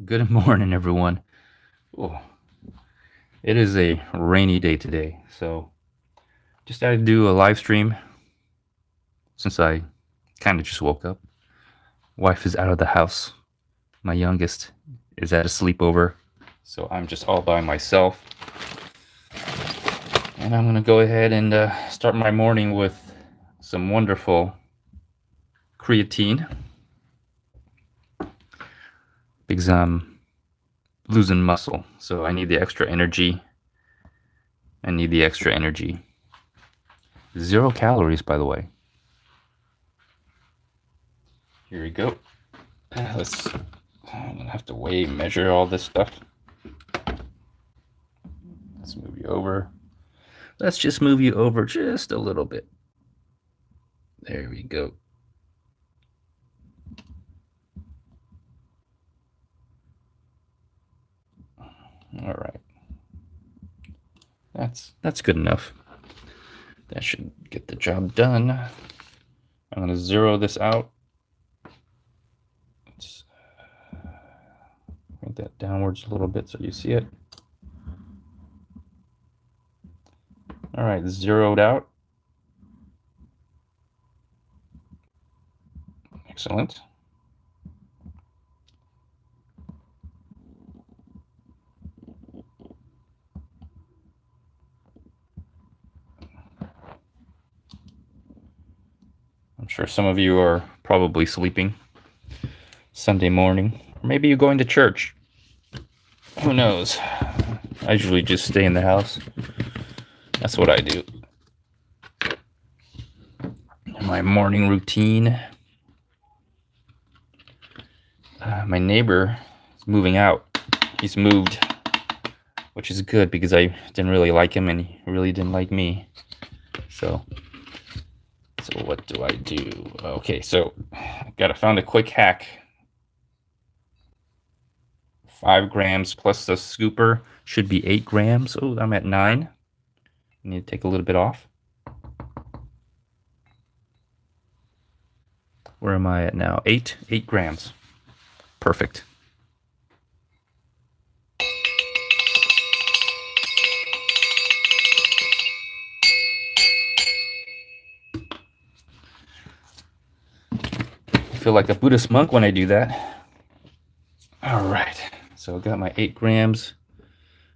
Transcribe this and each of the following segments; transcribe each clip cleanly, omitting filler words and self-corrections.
Good morning, everyone. Oh, it is a rainy day today, so just had to do a live stream since I kind of just woke up. Wife is out of the house. My youngest is at a sleepover, so I'm just all by myself. And I'm gonna go ahead and start my morning with some wonderful creatine because I'm losing muscle, so I need the extra energy. I need the extra energy. 0 calories, by the way. Here we go. I'm gonna have to weigh, measure all this stuff. Let's move you over. Let's just move you over just a little bit. There we go. All right. That's good enough. That should get the job done. I'm gonna zero this out. Let's bring that downwards a little bit so you see it. All right, zeroed out. Excellent. I'm sure some of you are probably sleeping Sunday morning, or maybe you're going to church. Who knows? I usually just stay in the house. That's what I do. My morning routine. My neighbor is moving out. He's moved, which is good because I didn't really like him and he really didn't like me. So what do I do? Okay, so I found a quick hack. 5 grams plus the scooper should be 8 grams. Oh, I'm at 9. I need to take a little bit off. Where am I at now? 8 grams. Perfect. I feel like a Buddhist monk when I do that. All right, so I got my 8 grams.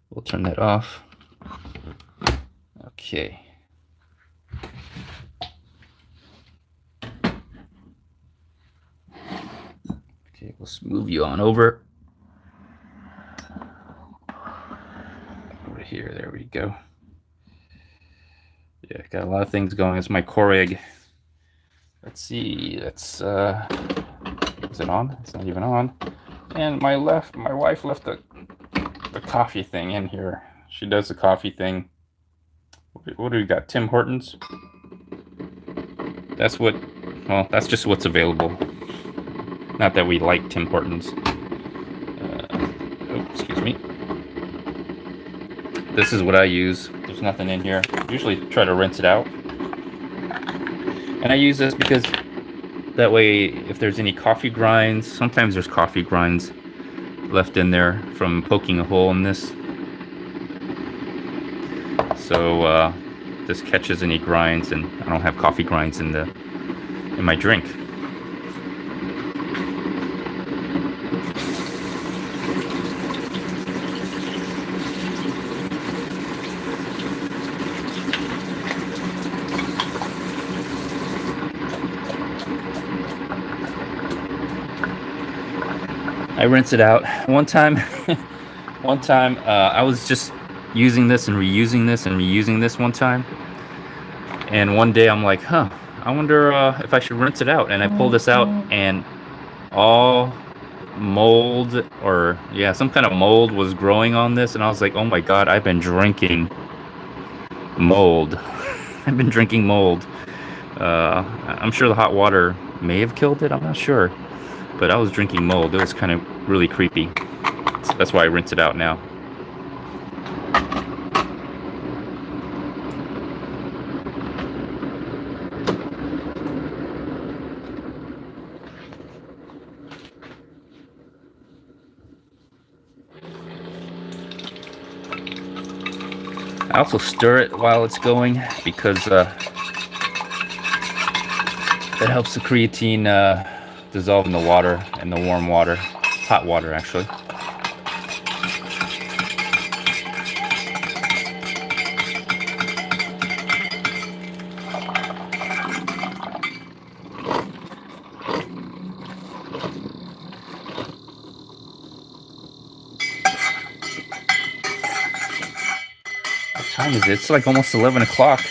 We'll turn that off. Okay. Okay, we'll move you on over. Over here, there we go. Yeah, got a lot of things going. It's my core egg. Let's see, is it on? It's not even on. And my wife left the coffee thing in here. She does the coffee thing. What do we got? Tim Hortons? That's just what's available. Not that we like Tim Hortons. Excuse me. This is what I use. There's nothing in here. Usually try to rinse it out. And I use this because that way, if there's any coffee grinds, sometimes there's coffee grinds left in there from poking a hole in this. So this catches any grinds, and I don't have coffee grinds in my drink. I rinse it out. One time, I was just using this and reusing this and reusing this one time. And one day I'm like, I wonder if I should rinse it out. And I pull this out and all mold some kind of mold was growing on this. And I was like, oh my God, I've been drinking mold. I've been drinking mold. I'm sure the hot water may have killed it. I'm not sure. But I was drinking mold. It was kind of really creepy. So that's why I rinse it out now. I also stir it while it's going because that helps the creatine dissolve in the water, in the warm water, hot water actually. What time is it? It's like almost 11 o'clock.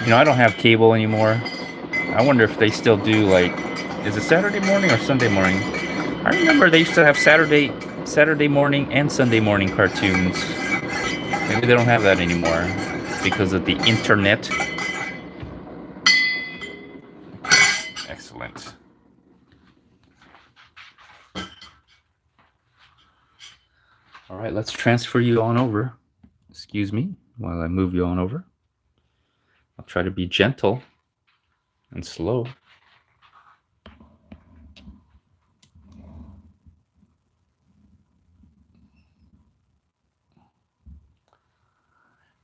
You know, I don't have cable anymore. I wonder if they still do, like, is it Saturday morning or Sunday morning? I remember they used to have Saturday morning and Sunday morning cartoons. Maybe they don't have that anymore because of the internet. Excellent. All right, let's transfer you on over. Excuse me while I move you on over. I'll try to be gentle and slow.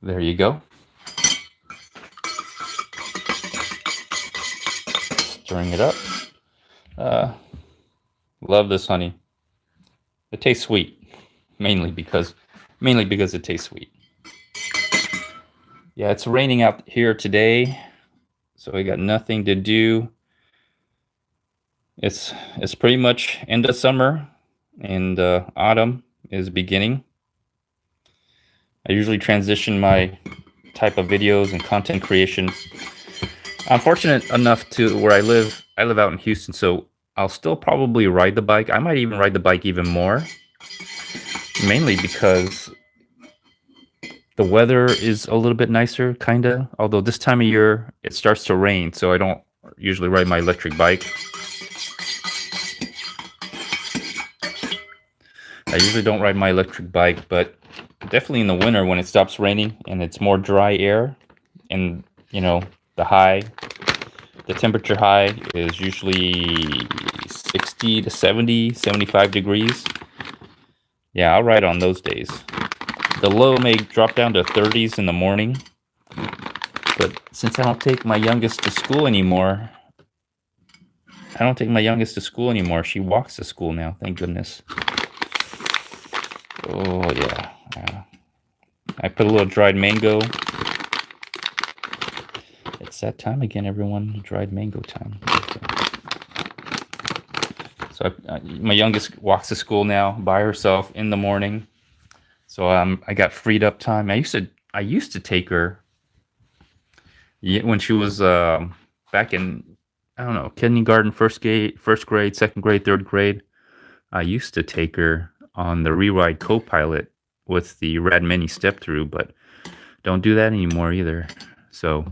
There you go. Stirring it up. Love this honey. It tastes sweet, mainly because it tastes sweet. Yeah, it's raining out here today, so I got nothing to do. It's pretty much end of summer, and autumn is beginning. I usually transition my type of videos and content creation. I'm fortunate enough to where I live out in Houston, so I'll still probably ride the bike. I might even ride the bike even more, mainly because the weather is a little bit nicer, kinda. Although this time of year it starts to rain, so I don't usually ride my electric bike. I usually don't ride my electric bike, but definitely in the winter when it stops raining and it's more dry air, and you know, the temperature high is usually 60 to 70, 75 degrees. Yeah, I'll ride on those days. The low may drop down to 30s in the morning, but since I don't take my youngest to school anymore, she walks to school now, thank goodness. Oh, yeah. I put a little dried mango. It's that time again, everyone. Dried mango time. So my youngest walks to school now by herself in the morning. So I got freed up time. I used to take her when she was back in, I don't know, kindergarten, first grade, second grade, third grade. I used to take her on the Rewrite Copilot with the Rad Mini step through, but don't do that anymore either. So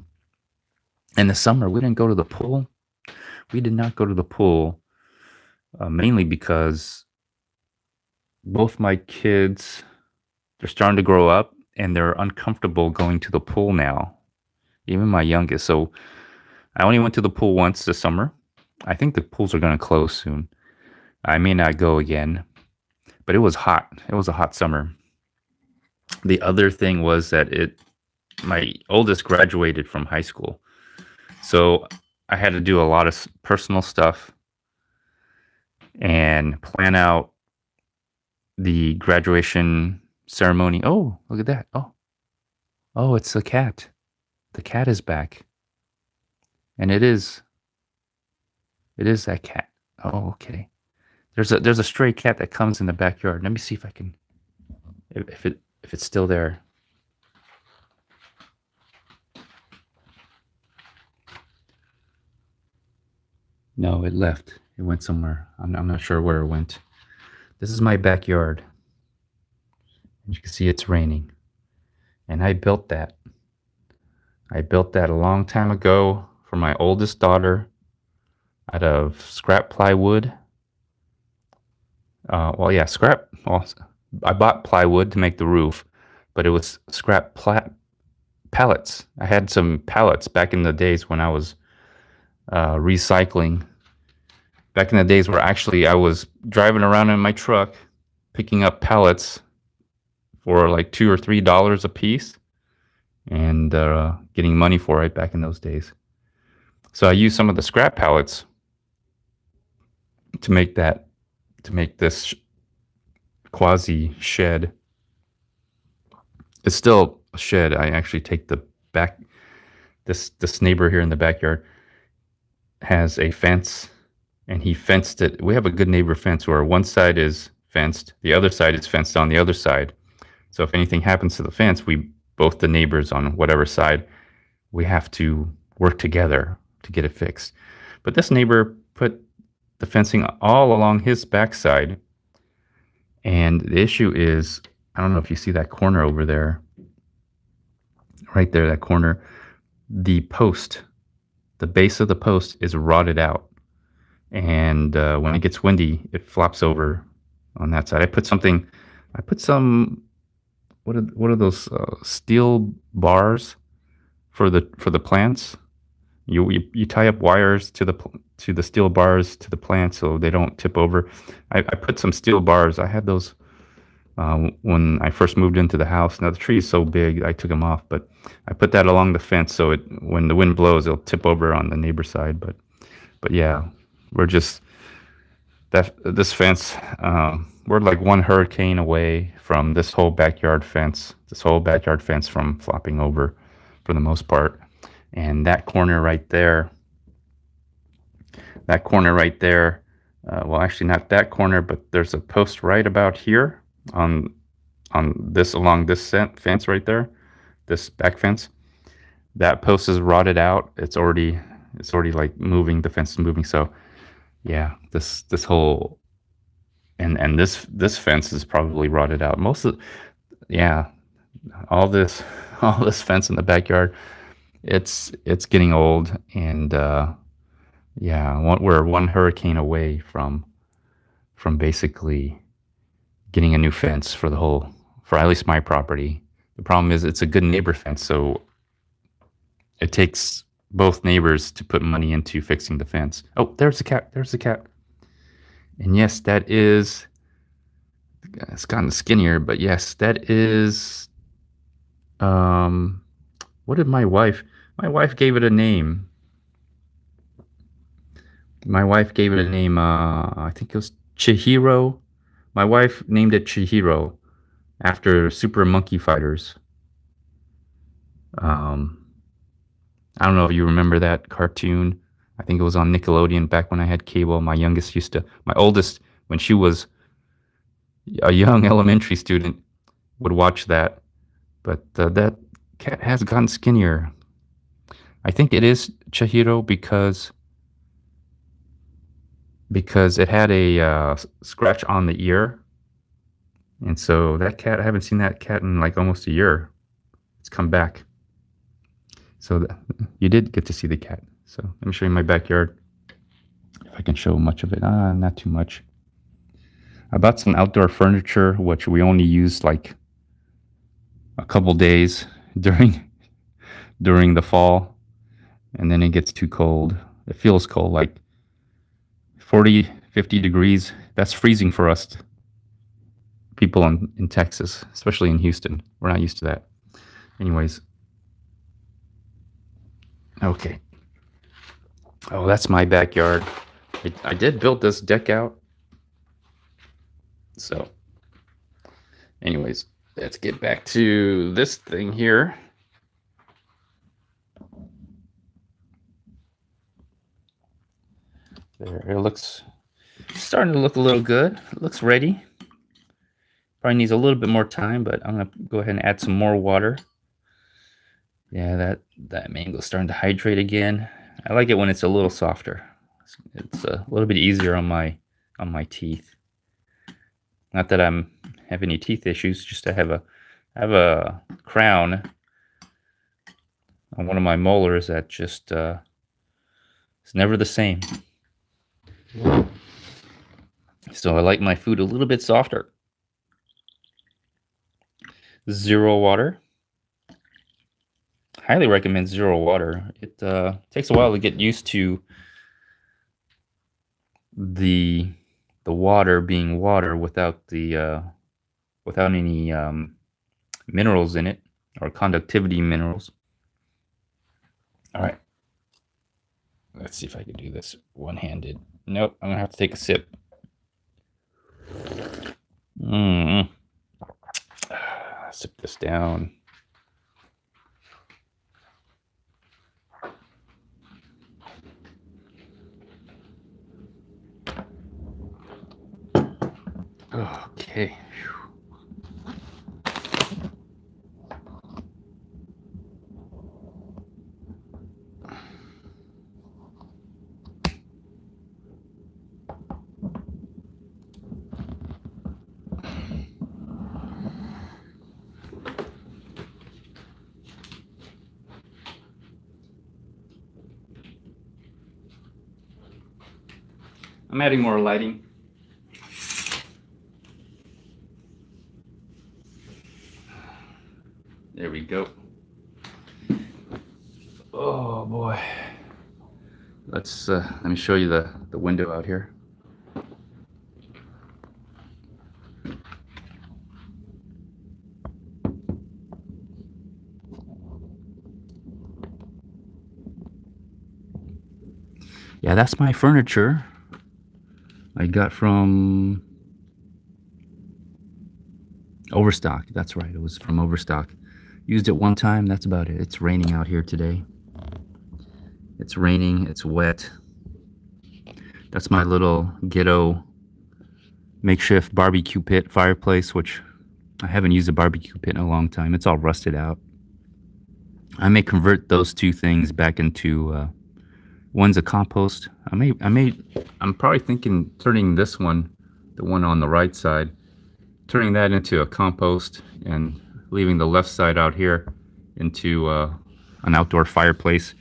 in the summer, we didn't go to the pool. We did not go to the pool, mainly because both my kids, they're starting to grow up and they're uncomfortable going to the pool now. Even my youngest. So I only went to the pool once this summer. I think the pools are going to close soon. I may not go again, but it was hot. It was a hot summer. The other thing was that my oldest graduated from high school. So I had to do a lot of personal stuff and plan out the graduation ceremony. Oh, look at that. Oh, it's the cat. The cat is back. And it is that cat. Oh, okay. There's a stray cat that comes in the backyard. Let me see if I can, if it's still there. No, it left. It went somewhere. I'm not sure where it went. This is my backyard. As you can see, it's raining. And I built that. I built that a long time ago for my oldest daughter out of scrap plywood. I bought plywood to make the roof, but it was scrap pallets. I had some pallets back in the days when I was recycling. Back in the days where actually I was driving around in my truck picking up pallets for like $2 or $3 a piece, and getting money for it back in those days. So I used some of the scrap pallets to make this quasi shed. It's still a shed. I actually take the back. This neighbor here in the backyard has a fence, and he fenced it. We have a good neighbor fence where one side is fenced, the other side is fenced on the other side. So if anything happens to the fence, both the neighbors on whatever side, we have to work together to get it fixed. But this neighbor put the fencing all along his backside, and the issue is, I don't know if you see that corner over there, right there, that corner, the post, the base of the post is rotted out, and when it gets windy, it flops over on that side. I put some, what are those steel bars for the plants? You tie up wires to the steel bars to the plants so they don't tip over. I put some steel bars. I had those when I first moved into the house. Now the tree is so big, I took them off, but I put that along the fence so when the wind blows, it'll tip over on the neighbor side. But yeah, we're just this fence. We're like one hurricane away from this whole backyard fence. From flopping over, for the most part. And that corner right there. Well, actually not that corner, but there's a post right about here along this fence right there, this back fence. That post is rotted out. It's already like moving. The fence is moving. So yeah, this whole and this fence is probably rotted out. All this fence in the backyard, it's getting old, and we're one hurricane away from basically getting a new fence for at least my property. The problem is it's a good neighbor fence, so it takes both neighbors to put money into fixing the fence. Oh, there's the cat. And yes, it's gotten skinnier, but yes, that is, what did my wife gave it a name. I think it was Chihiro. My wife named it Chihiro after Super Monkey Fighters. I don't know if you remember that cartoon. I think it was on Nickelodeon back when I had cable. My oldest, when she was a young elementary student, would watch that. But that cat has gotten skinnier. I think it is Chihiro because it had a scratch on the ear. And so that cat, I haven't seen that cat in like almost a year. It's come back. So you did get to see the cat. So let me show you my backyard. If I can show much of it. Not too much. I bought some outdoor furniture, which we only used like a couple days during the fall. And then it gets too cold. It feels cold, like 40, 50 degrees. That's freezing for us people in Texas, especially in Houston. We're not used to that. Anyways. Okay. Oh, that's my backyard. I did build this deck out. So, anyways, let's get back to this thing here. There, it's starting to look a little good. It looks ready. Probably needs a little bit more time, but I'm gonna go ahead and add some more water. Yeah, that mango's starting to hydrate again. I like it when it's a little softer. It's a little bit easier on my teeth. Not that I'm have any teeth issues, just I have a crown on one of my molars that just is never the same. So I like my food a little bit softer. 0 water. Highly recommend 0 water. It takes a while to get used to the the water being water without the without any minerals in it, or conductivity minerals. All right, let's see if I can do this one-handed. Nope, I'm gonna have to take a sip. Mm. Sip this down. Okay. I'm adding more lighting. There we go. Oh boy. Let me show you the window out here. Yeah, that's my furniture I got from Overstock. That's right, it was from Overstock. Used it one time, that's about it. It's raining out here today. It's raining, it's wet. That's my little ghetto makeshift barbecue pit fireplace, which I haven't used a barbecue pit in a long time. It's all rusted out. I may convert those two things back into one's a compost. I'm probably thinking turning this one, the one on the right side, turning that into a compost and leaving the left side out here into an outdoor fireplace.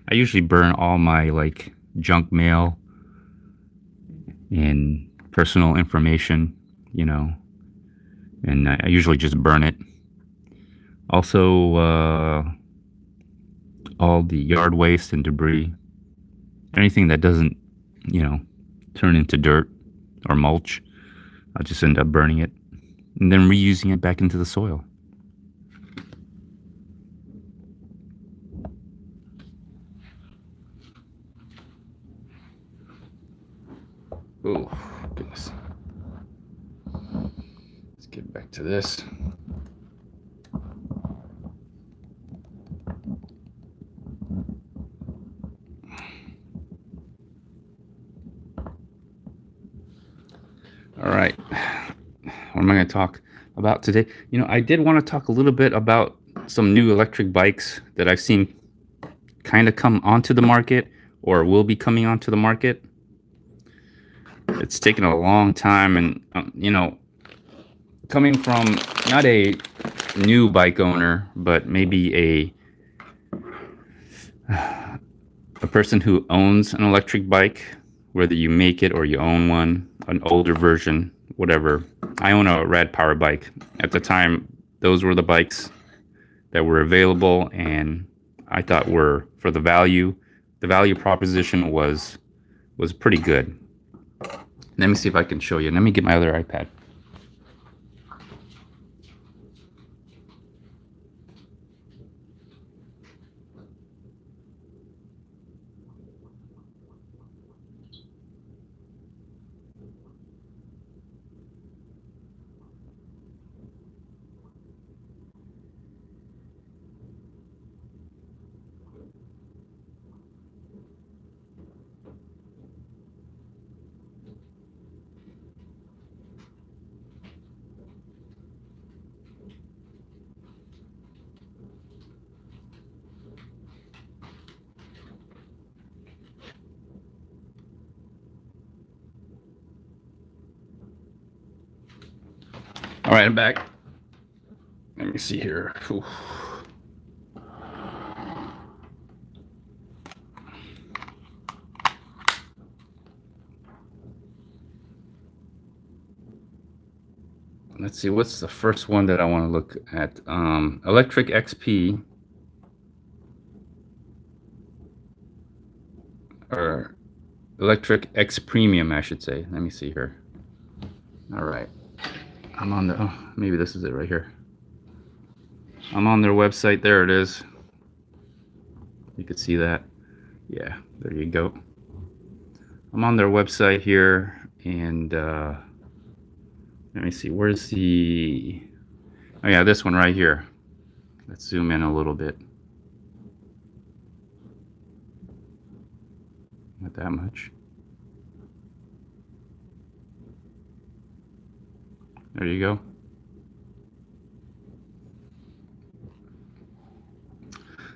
I usually burn all my like junk mail and personal information, you know, and I usually just burn it. Also, all the yard waste and debris, anything that doesn't, you know, turn into dirt or mulch, I'll just end up burning it and then reusing it back into the soil. Oh, goodness. Let's get back to this. All right. What am I going to talk about today? You know, I did want to talk a little bit about some new electric bikes that I've seen kind of come onto the market or will be coming onto the market. It's taken a long time, and you know, coming from not a new bike owner, but maybe a person who owns an electric bike, whether you make it or you own one, an older version, whatever. I own a Rad Power bike. At the time, those were the bikes that were available, and I thought were for the value proposition was pretty good. Let me see if I can show you. Let me get my other iPad. All right, I'm back. Let me see here. Oof. Let's see, what's the first one that I want to look at? Electric XP, or Electric X Premium, I should say. Let me see here. All right. I'm on the, oh, maybe this is it right here. I'm on their website. There it is. You could see that. Yeah, there you go. I'm on their website here, and let me see. Where's the... Oh yeah, this one right here. Let's zoom in a little bit. Not that much. There you go.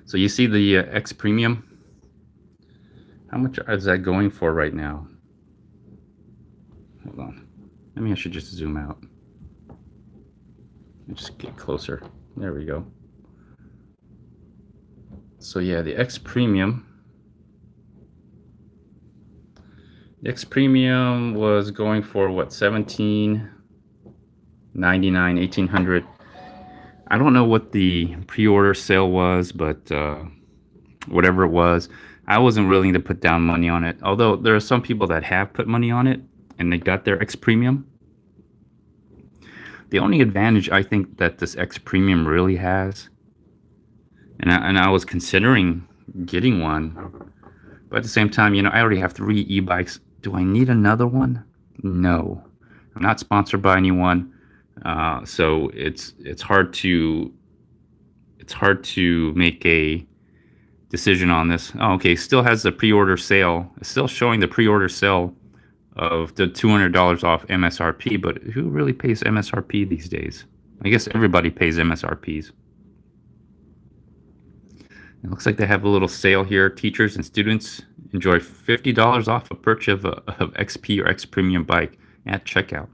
So you see the X Premium. How much is that going for right now? Hold on. Maybe I should just zoom out. Just get closer. There we go. So yeah, the X Premium. The X Premium was going for what, $17.99, $1,800. I don't know what the pre-order sale was, but whatever it was, I wasn't willing to put down money on it. Although there are some people that have put money on it and they got their X Premium. The only advantage I think that this X Premium really has, and I was considering getting one, but at the same time, you know, I already have 3 e-bikes. Do I need another one? No. I'm not sponsored by anyone, so it's hard to make a decision on this. Oh, okay, still has the pre-order sale. It's still showing the pre-order sale of the $200 off MSRP, but who really pays MSRP these days? I guess everybody pays MSRPs. It looks like they have a little sale here. Teachers and students enjoy $50 off a purchase of XP or X Premium bike at checkout.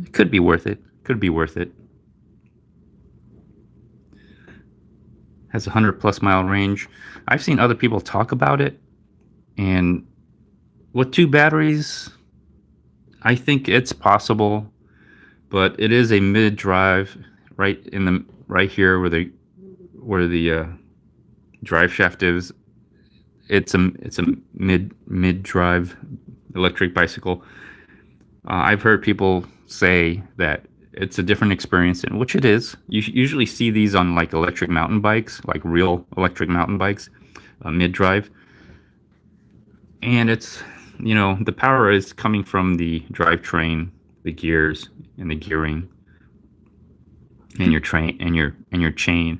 It could be worth it. Could be worth it. Has a 100+ mile range. I've seen other people talk about it, and with 2 batteries, I think it's possible, but it is a mid-drive, right here where the drive shaft is. It's a mid-drive electric bicycle. I've heard people say that it's a different experience, and which it is. You usually see these on like electric mountain bikes, like real electric mountain bikes, mid-drive, and it's, you know, the power is coming from the drivetrain, the gears, and the gearing, and your chain.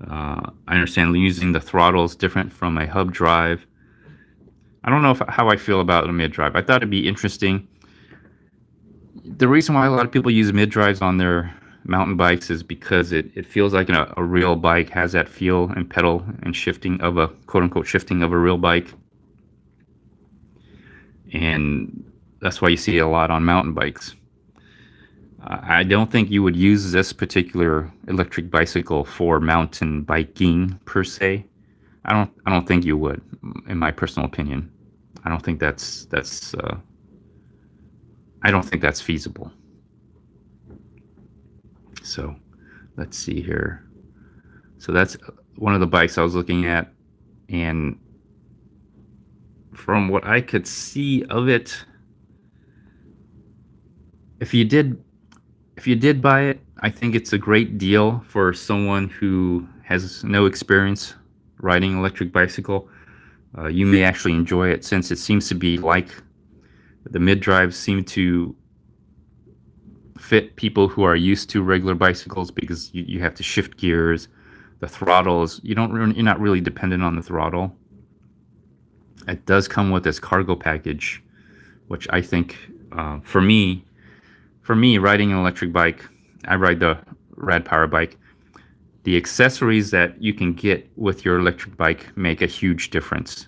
I understand using the throttle is different from a hub drive. I don't know how I feel about a mid-drive. I thought it'd be interesting. The reason why a lot of people use mid-drives on their mountain bikes is because it feels like a real bike, has that feel and pedal and shifting of a quote-unquote shifting of a real bike. And that's why you see it a lot on mountain bikes. I don't think you would use this particular electric bicycle for mountain biking per se. I don't think you would, in my personal opinion. I don't think that's feasible. So let's see here. So that's one of the bikes I was looking at, and from what I could see of it, if you did buy it, I think it's a great deal for someone who has no experience riding an electric bicycle. You may actually enjoy it, since it seems to be like the mid-drives seem to fit people who are used to regular bicycles, because you have to shift gears, the throttles. You're not really dependent on the throttle. It does come with this cargo package, which I think, for me, riding an electric bike, I ride the Rad Power bike. The accessories that you can get with your electric bike make a huge difference.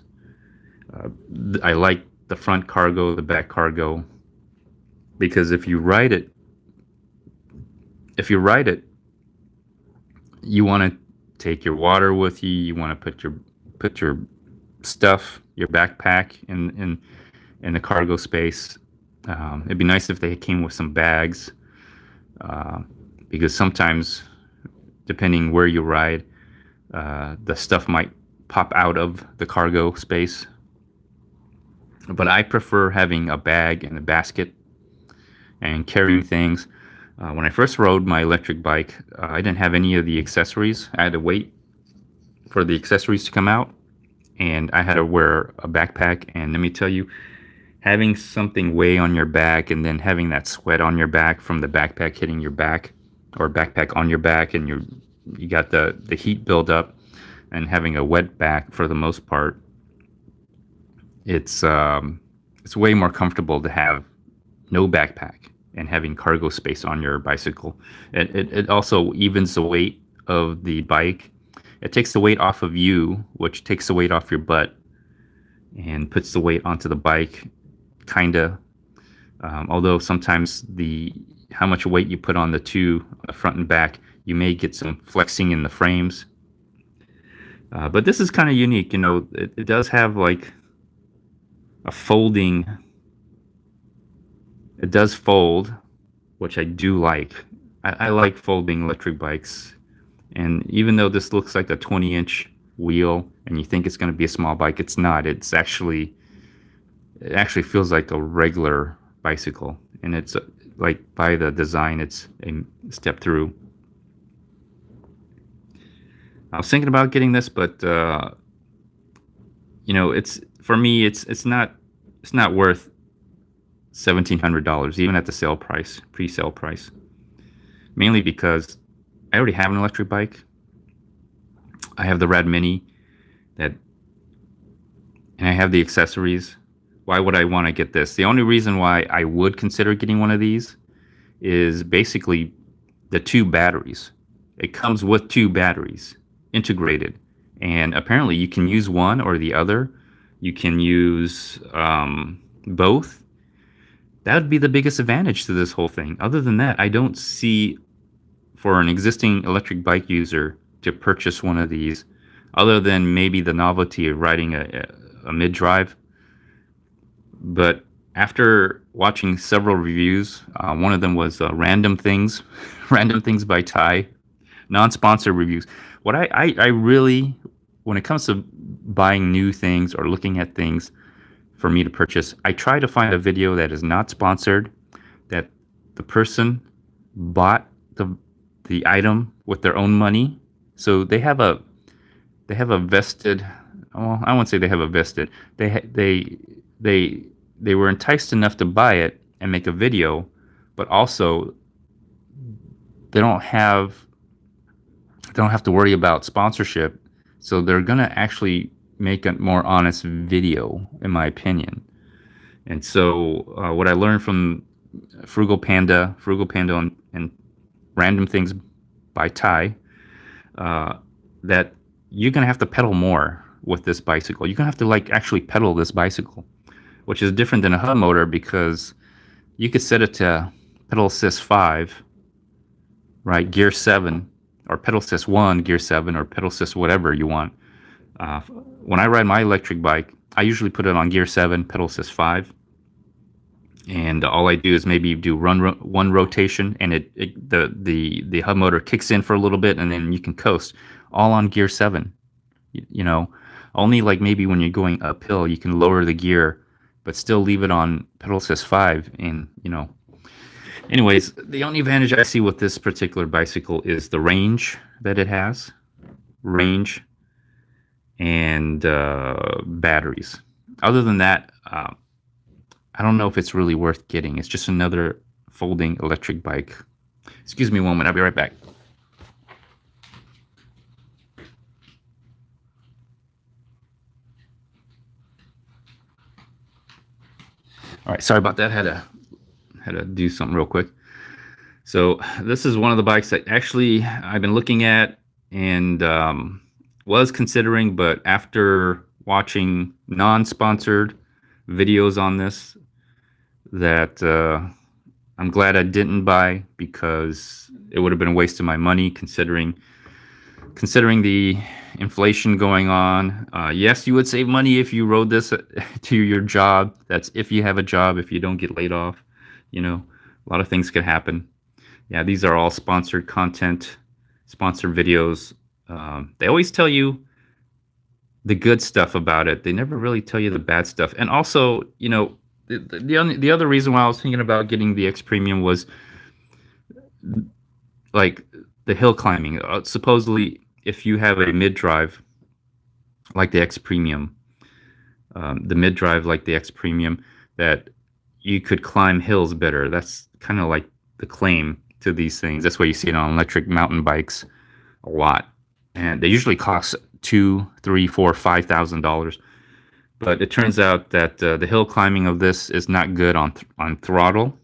I like the front cargo, the back cargo, because if you ride it, you want to take your water with you. You want to put your stuff, your backpack in the cargo space. It'd be nice if they came with some bags, because sometimes, depending where you ride, the stuff might pop out of the cargo space. But I prefer having a bag and a basket, and carrying things. When I first rode my electric bike, I didn't have any of the accessories. I had to wait for the accessories to come out, and I had to wear a backpack. And let me tell you, having something weigh on your back and then having that sweat on your back from the backpack hitting your back, or backpack on your back, and you got the heat build up, and having a wet back for the most part, it's way more comfortable to have no backpack and having cargo space on your bicycle. It also evens the weight of the bike. It takes the weight off of you, which takes the weight off your butt and puts the weight onto the bike, kinda. Although sometimes how much weight you put on the two, front and back, you may get some flexing in the frames. But this is kind of unique, you know. It does have like a folding. It does fold, which I do like. I like folding electric bikes. And even though this looks like a 20-inch wheel and you think it's going to be a small bike, it's not. It actually feels like a regular bicycle. And it's like, by the design, it's a step through. I was thinking about getting this, but you know, for me, it's not worth $1,700, even at the sale price, pre-sale price. Mainly because I already have an electric bike. I have the Rad Mini, and I have the accessories. Why would I want to get this? The only reason why I would consider getting one of these is basically the two batteries. It comes with two batteries integrated, and apparently you can use one or the other. You can use both. That would be the biggest advantage to this whole thing. Other than that, I don't see, for an existing electric bike user to purchase one of these, other than maybe the novelty of riding a mid-drive. But after watching several reviews, one of them was Random Things, Random Things by Ty, non-sponsored reviews. What I really, when it comes to buying new things or looking at things for me to purchase, I try to find a video that is not sponsored, that the person bought the item with their own money. So they have a vested, well, I won't say they have a vested, they were enticed enough to buy it and make a video, but also they don't have to worry about sponsorship. So they're gonna actually make a more honest video, in my opinion. And so what I learned from Frugal Panda and Random Things by Ty, that you're gonna have to pedal more with this bicycle. You're gonna have to like actually pedal this bicycle, which is different than a hub motor, because you could set it to pedal assist 5, right, gear 7, or pedal assist 1, gear 7, or pedal assist whatever you want. When I ride my electric bike, I usually put it on gear 7, pedal assist 5, and all I do is maybe do one rotation, and the hub motor kicks in for a little bit, and then you can coast, all on gear 7. You know, only like maybe when you're going uphill, you can lower the gear, but still leave it on pedal assist 5, and you know. Anyways, the only advantage I see with this particular bicycle is the range that it has, and batteries. Other than that, I don't know if it's really worth getting. It's just another folding electric bike. Excuse me a moment, I'll be right back. All right, sorry about that. Had to do something real quick. So this is one of the bikes that actually I've been looking at and was considering, but after watching non-sponsored videos on this, that I'm glad I didn't buy, because it would have been a waste of my money, considering the inflation going on. Yes, you would save money if you rode this to your job. That's if you have a job, if you don't get laid off. You know, a lot of things could happen. Yeah, these are all sponsored content, sponsored videos. They always tell you the good stuff about it. They never really tell you the bad stuff. And also, you know, the other reason why I was thinking about getting the X Premium was like the hill climbing. Supposedly, if you have a mid drive like the X Premium, the mid drive like the X Premium, that you could climb hills better. That's kind of like the claim to these things. That's why you see it on electric mountain bikes a lot, and they usually cost two, three, four, $5,000. But it turns out that the hill climbing of this is not good on throttle.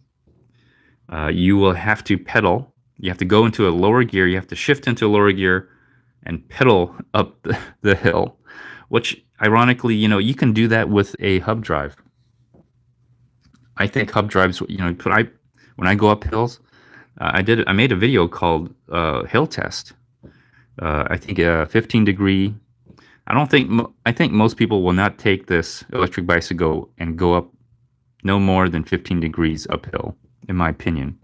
You will have to pedal. You have to go into a lower gear. You have to shift into a lower gear and pedal up the hill, which ironically, you can do that with a hub drive. I think hub drives, when I go up hills, I made a video called hill test. I think 15 degree. I think most people will not take this electric bicycle and go up no more than 15 degrees uphill, in my opinion.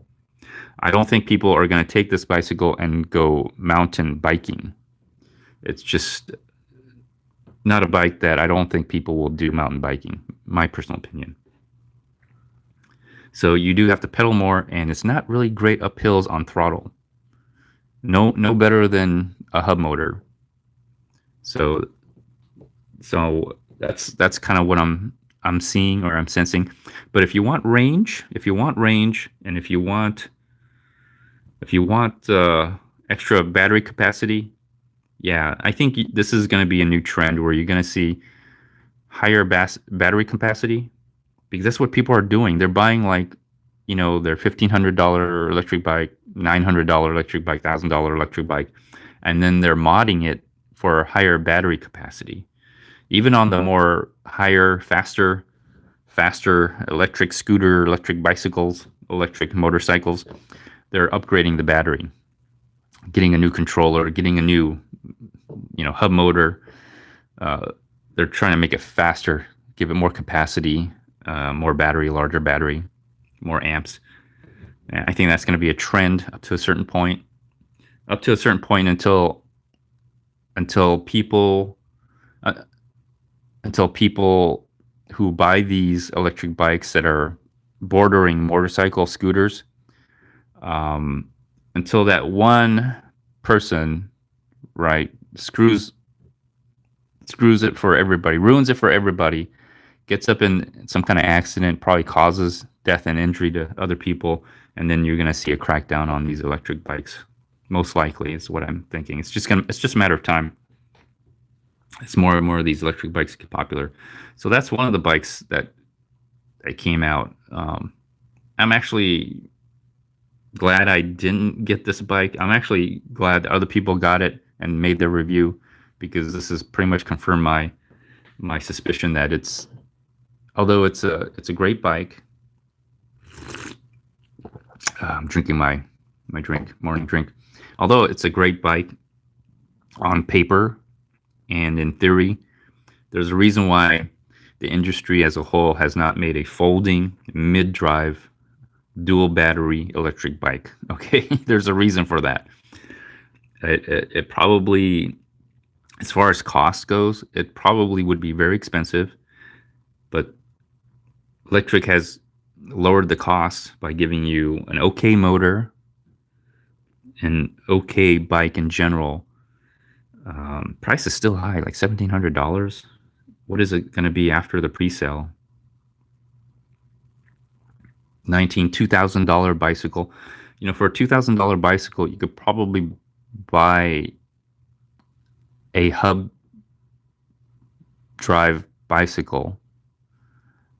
I don't think people are going to take this bicycle and go mountain biking. It's just not a bike that I don't think people will do mountain biking, my personal opinion. So you do have to pedal more, and it's not really great up hills on throttle. No better than a hub motor. So that's kind of what I'm seeing or I'm sensing. But if you want range, and if you want extra battery capacity, yeah, I think this is going to be a new trend where you're going to see higher battery capacity, because that's what people are doing. They're buying like, their $1,500 electric bike, $900 electric bike, $1,000 electric bike, and then they're modding it for higher battery capacity. Even on the more higher, faster electric scooter, electric bicycles, electric motorcycles, they're upgrading the battery, getting a new controller, getting a new, hub motor. They're trying to make it faster, give it more capacity, more battery, larger battery, more amps. And I think that's going to be a trend up to a certain point. Until people who buy these electric bikes that are bordering motorcycle scooters, until that one person, right, screws it for everybody, ruins it for everybody, gets up in some kind of accident, probably causes death and injury to other people, and then you're going to see a crackdown on these electric bikes. Most likely is what I'm thinking. It's just a matter of time. It's more and more of these electric bikes get popular. So that's one of the bikes that came out. I'm actually glad I didn't get this bike. I'm actually glad other people got it and made their review, because this has pretty much confirmed my suspicion that although it's a great bike. I'm drinking my morning drink. Although it's a great bike on paper and in theory, there's a reason why the industry as a whole has not made a folding mid-drive dual battery electric bike. Okay, there's a reason for that. It probably, as far as cost goes, it probably would be very expensive, but electric has lowered the cost by giving you an okay motor, an okay bike in general. Price is still high, like $1,700. What is it going to be after the pre-sale? $2,000 bicycle. For a $2,000 bicycle, you could probably buy a hub drive bicycle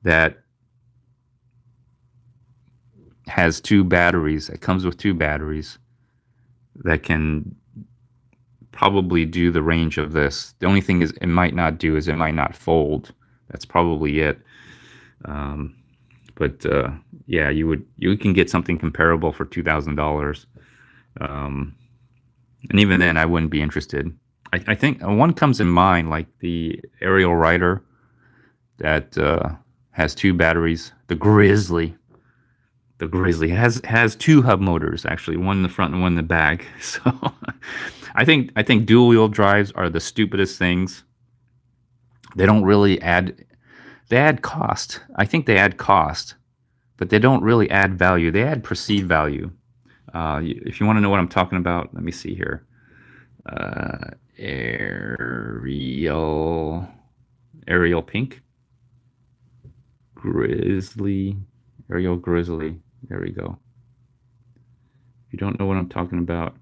that has two batteries. It comes with two batteries that can probably do the range of this. The only thing it might not fold. That's probably it. But yeah, you can get something comparable for $2,000. And even then, I wouldn't be interested. I think one comes in mind, like the aerial rider that has two batteries. The Grizzly has two hub motors, actually, one in the front and one in the back. So I think dual wheel drives are the stupidest things. They don't really add They add cost. I think they add cost, but they don't really add value. They add perceived value. If you want to know what I'm talking about, let me see here. Ariel Pink, Grizzly, Ariel Grizzly. There we go. If you don't know what I'm talking about,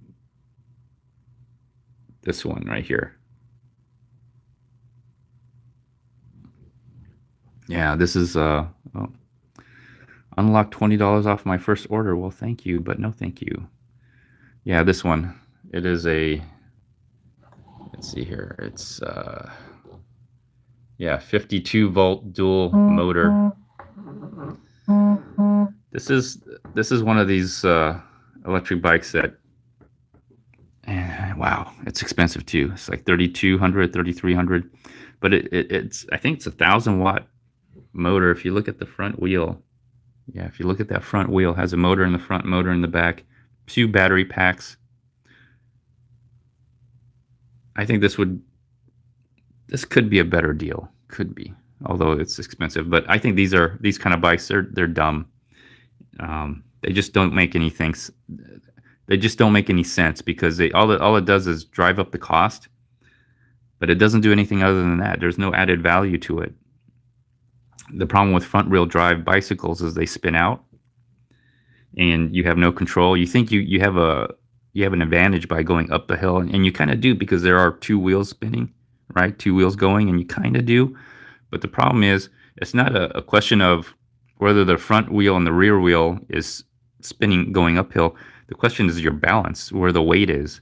this one right here. Yeah, this is unlock $20 off my first order. Well, thank you, but no thank you. Yeah, this one. It is a, let's see here. It's yeah, 52 volt dual motor. This is one of these electric bikes that, wow, it's expensive too. It's like 3,200, 3,300, but it's, I think it's 1,000 watt motor. If you look at the front wheel, yeah, if you look at that front wheel, it has a motor in the front, motor in the back, 2 battery packs. I think this could be a better deal. Could be, although it's expensive. But I think these kind of bikes, they're dumb. They just don't make any things. They just don't make any sense because all it does is drive up the cost, but it doesn't do anything other than that. There's no added value to it. The problem with front wheel drive bicycles is they spin out, and you have no control. You think you have an advantage by going up the hill, and you kind of do because there are 2 wheels spinning, right? 2 wheels going, and you kind of do. But the problem is, it's not a question of whether the front wheel and the rear wheel is spinning going uphill. The question is your balance, where the weight is.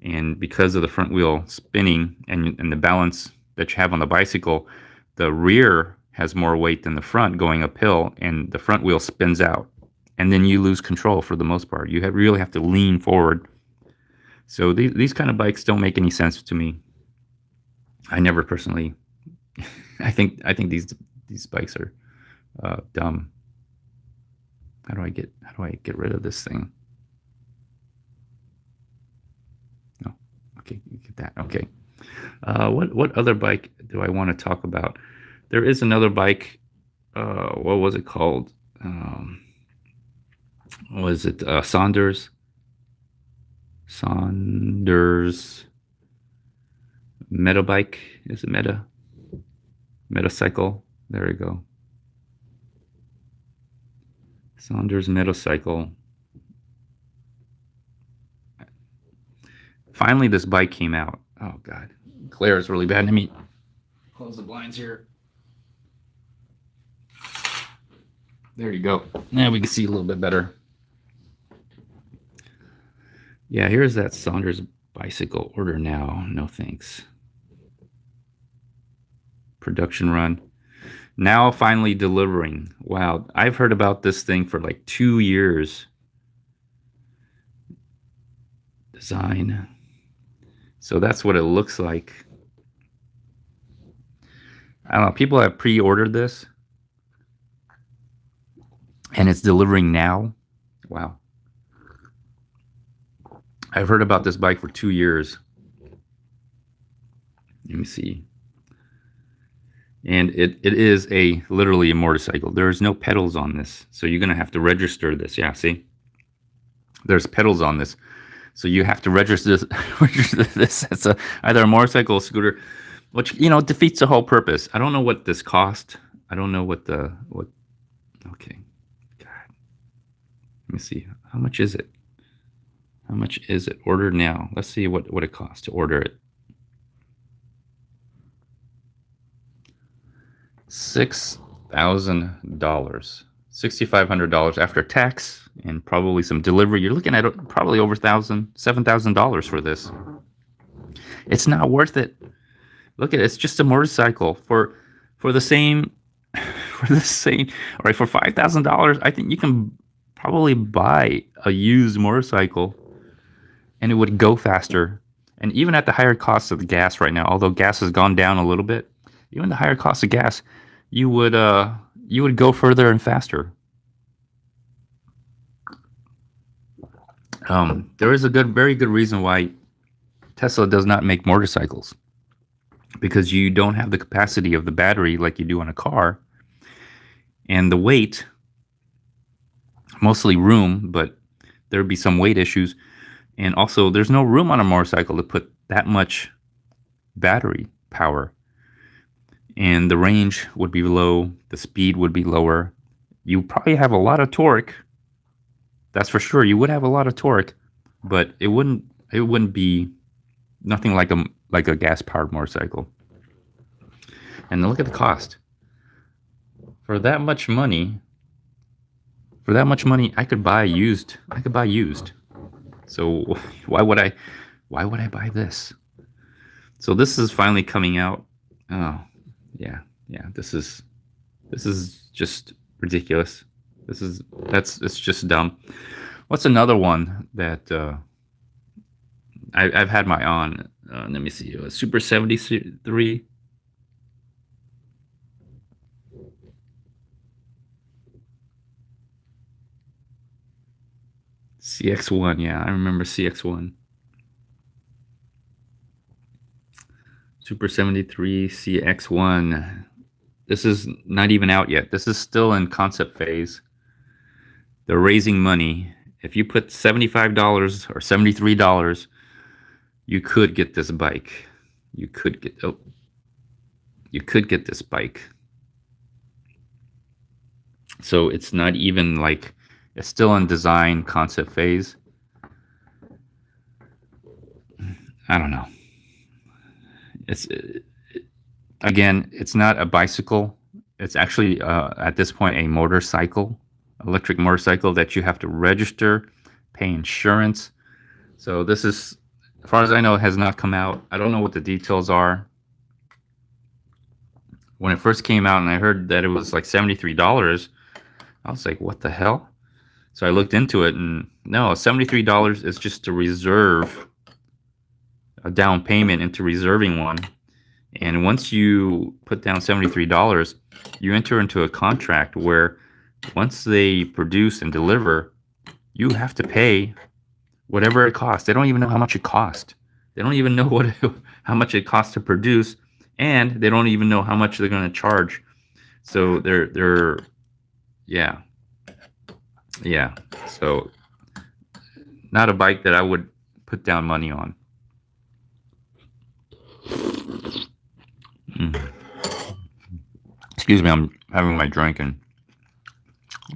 And because of the front wheel spinning and the balance that you have on the bicycle, the rear has more weight than the front going uphill, and the front wheel spins out. And then you lose control for the most part. You really have to lean forward. So these kind of bikes don't make any sense to me. I never personally. I think these bikes are dumb. How do I get rid of this thing? No. Okay, you get that. Okay. What other bike do I want to talk about? There is another bike. What was it called? Was it Saunders Meta bike? Is it Metacycle? There we go. Saunders Metacycle. Finally, this bike came out. Oh God, glare is really bad. Let me close the blinds here. There you go. Now we can see a little bit better. Yeah, here's that Saunders bicycle. Order now. No thanks. Production run. Now finally delivering. Wow, I've heard about this thing for like 2 years. Design. So that's what it looks like. I don't know. People have pre-ordered this, and it's delivering now. Wow. I've heard about this bike for 2 years. Let me see. And it is literally a motorcycle. There's no pedals on this, so you're gonna have to register this. Yeah, see, there's pedals on this, so you have to register this. Register this as either a motorcycle or scooter, which defeats the whole purpose. I don't know what this cost. I don't know what. Okay, God, let me see. How much is it? How much is it? Order now. Let's see what it costs to order it. $6,000, $6,500 after tax and probably some delivery. You're looking at probably over $7,000 for this. It's not worth it. Look at it. It's just a motorcycle for the same for the same. All right, for $5,000, I think you can probably buy a used motorcycle, and it would go faster. And even at the higher cost of the gas right now, although gas has gone down a little bit, even the higher cost of gas, you would go further and faster. There is a very good reason why Tesla does not make motorcycles. because you don't have the capacity of the battery like you do on a car, and the weight, mostly room, but there'd be some weight issues. And also, there's no room on a motorcycle to put that much battery power. And the range would be low, the speed would be lower. You probably have a lot of torque. That's for sure. You would have a lot of torque, but it wouldn't be nothing like a gas powered motorcycle. And look at the cost. For that much money, I could buy used. I could buy used. So why would I buy this? So this is finally coming out. Oh, yeah. Yeah, this is just ridiculous. It's just dumb. What's another one that I've had my on? Let me see. Super 73 CX1. Yeah, I remember CX1. Super 73 CX1. This is not even out yet. This is still in concept phase. They're raising money. If you put $75 or $73, you could get this bike. You could get oh, you could get this bike. So it's not even like it's still in design concept phase. I don't know. It's again, it's not a bicycle. It's actually at this point a motorcycle, electric motorcycle that you have to register, pay insurance. So this is, as far as I know, it has not come out. I don't know what the details are. When it first came out and I heard that it was like $73, I was like, what the hell? So I looked into it, and no, $73 is just to reserve a down payment into reserving one. And once you put down $73, you enter into a contract where once they produce and deliver, you have to pay whatever it costs. They don't even know how much it cost. They don't even know how much it costs to produce, and they don't even know how much they're going to charge. So they're yeah, yeah. So not a bike that I would put down money on. Mm. Excuse me, I'm having my drink and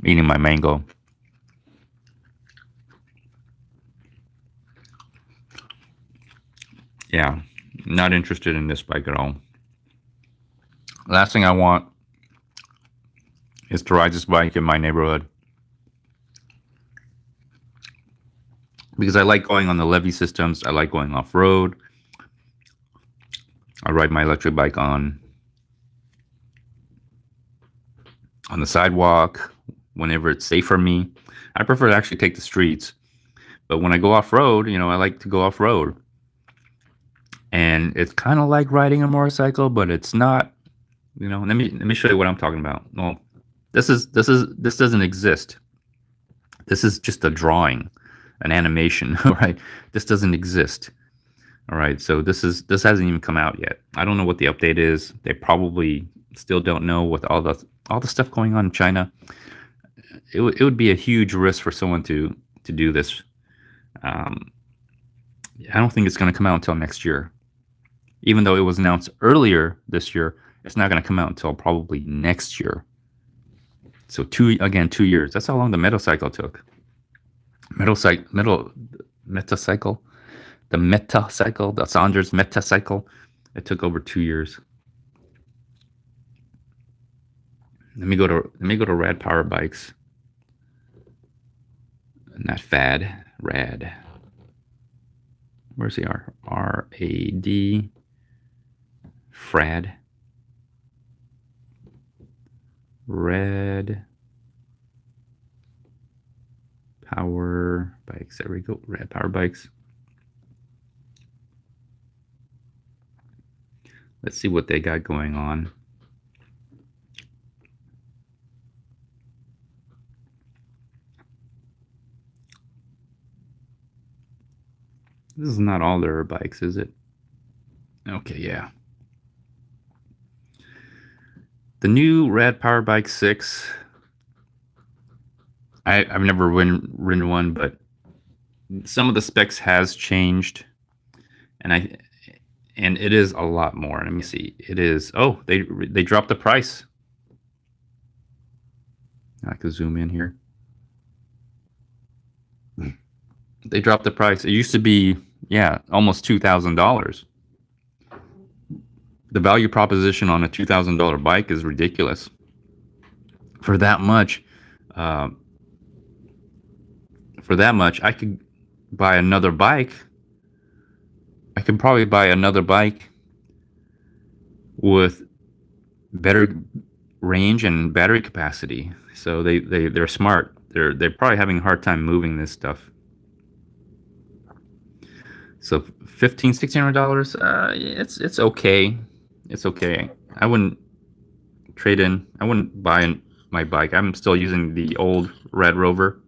eating my mango. Yeah, not interested in this bike at all. Last thing I want is to ride this bike in my neighborhood because I like going on the levee systems. I like going off road. I ride my electric bike on the sidewalk whenever it's safe for me. I prefer to actually take the streets, but when I go off road, I like to go off road. And it's kind of like riding a motorcycle, but it's not. Let me show you what I'm talking about. Well, this doesn't exist. This is just a drawing, an animation, right? This doesn't exist. All right, so this hasn't even come out yet. I don't know what the update is. They probably still don't know with all the stuff going on in China. It would be a huge risk for someone to do this. Um, I don't think it's going to come out until next year. Even though it was announced earlier this year, it's not going to come out until probably next year. So 2 years. That's how long the Metacycle took. Metacycle, the Saunders Metacycle. It took over 2 years. Let me go to Rad Power Bikes. Not Fad, Rad. Where's the R? RAD. Frad. Red Power Bikes. There we go. Red Power Bikes. Let's see what they got going on. This is not all their bikes, is it? Okay, yeah. The new Rad Power Bike 6. I've never ridden one, but some of the specs has changed, and it is a lot more. Let me see. It is. Oh, they dropped the price. I can zoom in here. They dropped the price. It used to be, yeah, almost $2,000. The value proposition on a $2,000 bike is ridiculous. For that much, uh, I could buy another bike. I could probably buy another bike with better range and battery capacity. So they're smart. They're probably having a hard time moving this stuff. So $1,600. It's okay. It's okay. I wouldn't trade in. I wouldn't buy my bike. I'm still using the old Red Rover,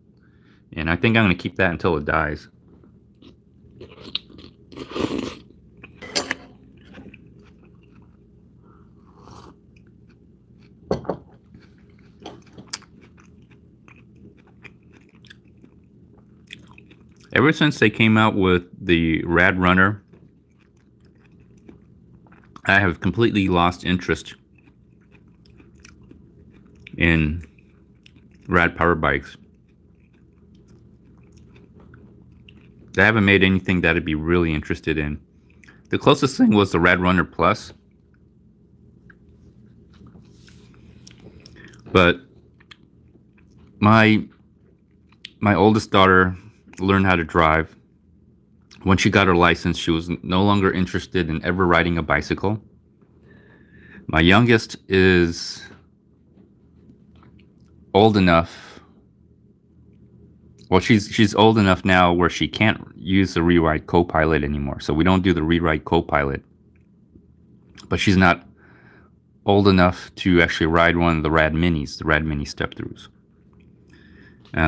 and I think I'm going to keep that until it dies. Ever since they came out with the Rad Runner, I have completely lost interest in Rad Power bikes. I haven't made anything that I'd be really interested in. The closest thing was the Rad Runner Plus, but my oldest daughter learned how to drive. When she got her license, she was no longer interested in ever riding a bicycle. My youngest is old enough. Well, she's old enough now where she can't use the Rewrite Copilot anymore. So we don't do the Rewrite Copilot. But she's not old enough to actually ride one of the Rad Minis, the Rad Mini step-throughs.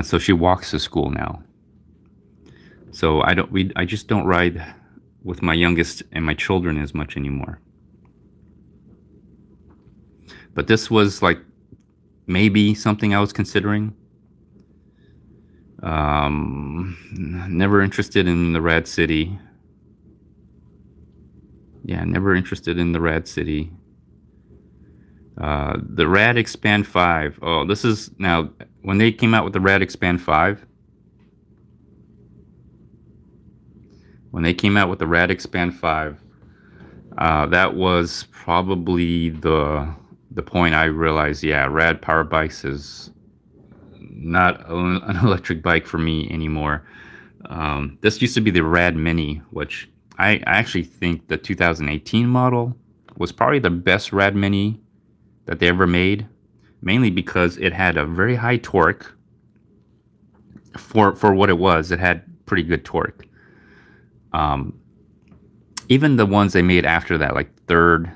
So she walks to school now. So I just don't ride with my youngest and my children as much anymore. But this was like maybe something I was considering. Never interested in the Rad City. Yeah, never interested in the Rad City. The Rad Expand 5. Oh, this is now when they came out with the Rad Expand 5. When they came out with the Rad Expand 5, that was probably the point I realized, yeah, Rad Power Bikes is not an electric bike for me anymore. This used to be the Rad Mini, which I actually think the 2018 model was probably the best Rad Mini that they ever made, mainly because it had a very high torque. For what it was, it had pretty good torque. Even the ones they made after that, like third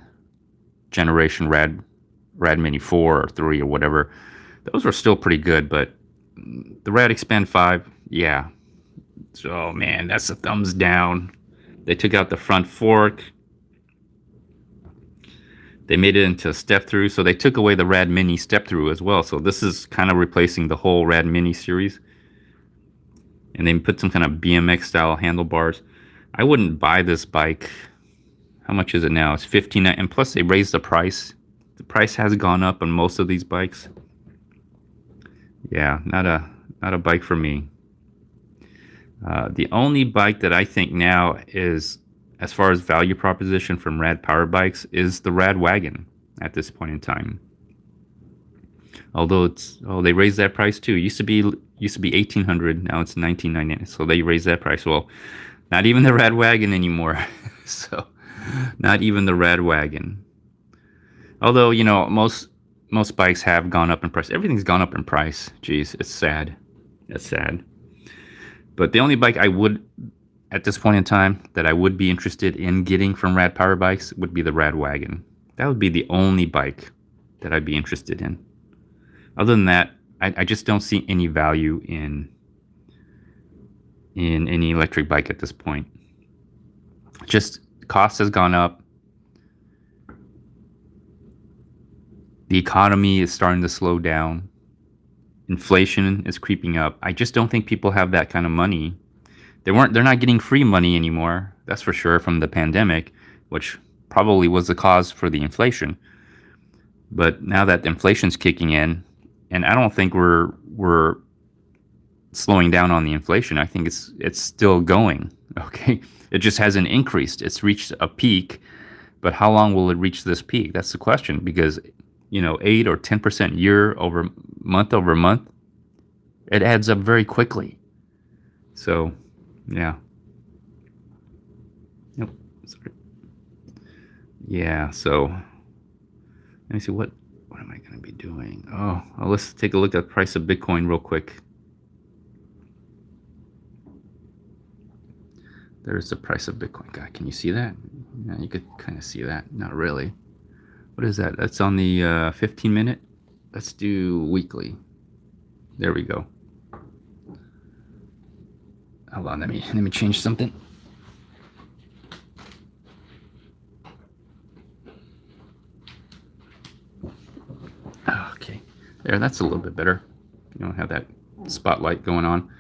generation Rad Mini 4 or 3 or whatever, those were still pretty good. But the Rad Expand 5, yeah. So man, that's a thumbs down. They took out the front fork. They made it into a step through, so they took away the Rad Mini step through as well. So this is kind of replacing the whole Rad Mini series. And they put some kind of BMX style handlebars. I wouldn't buy this bike. How much is it now? It's $1,500, and plus they raised the price. The price has gone up on most of these bikes. Yeah, not a bike for me. The only bike that I think now is, as far as value proposition from Rad Power Bikes, is the Rad Wagon at this point in time. Although they raised that price too. It used to be $1,800, now it's $1,999. So they raised that price. Well, not even the Rad Wagon anymore. So, not even the Rad Wagon. Although, you know, most bikes have gone up in price. Everything's gone up in price. Jeez, it's sad. It's sad. But the only bike I would, at this point in time, that I would be interested in getting from Rad Power Bikes would be the Rad Wagon. That would be the only bike that I'd be interested in. Other than that, I just don't see any value in any electric bike at this point. Just cost has gone up. The economy is starting to slow down. Inflation is creeping up. I just don't think people have that kind of money. They're not getting free money anymore. That's for sure from the pandemic, which probably was the cause for the inflation. But now that inflation's kicking in, and I don't think we're slowing down on the inflation. I think it's still going. Okay, it just hasn't increased. It's reached a peak, but how long will it reach this peak? That's the question. Because 8 or 10% over month, it adds up very quickly. So, yeah. Yep. Sorry. Yeah. So, let me see what am I going to be doing? Let's take a look at the price of Bitcoin real quick. There's the price of Bitcoin. God, can you see that? Yeah, you could kind of see that. Not really. What is that? That's on the 15-minute. Let's do weekly. There we go. Hold on. Let me change something. Okay. There. That's a little bit better. You don't have that spotlight going on.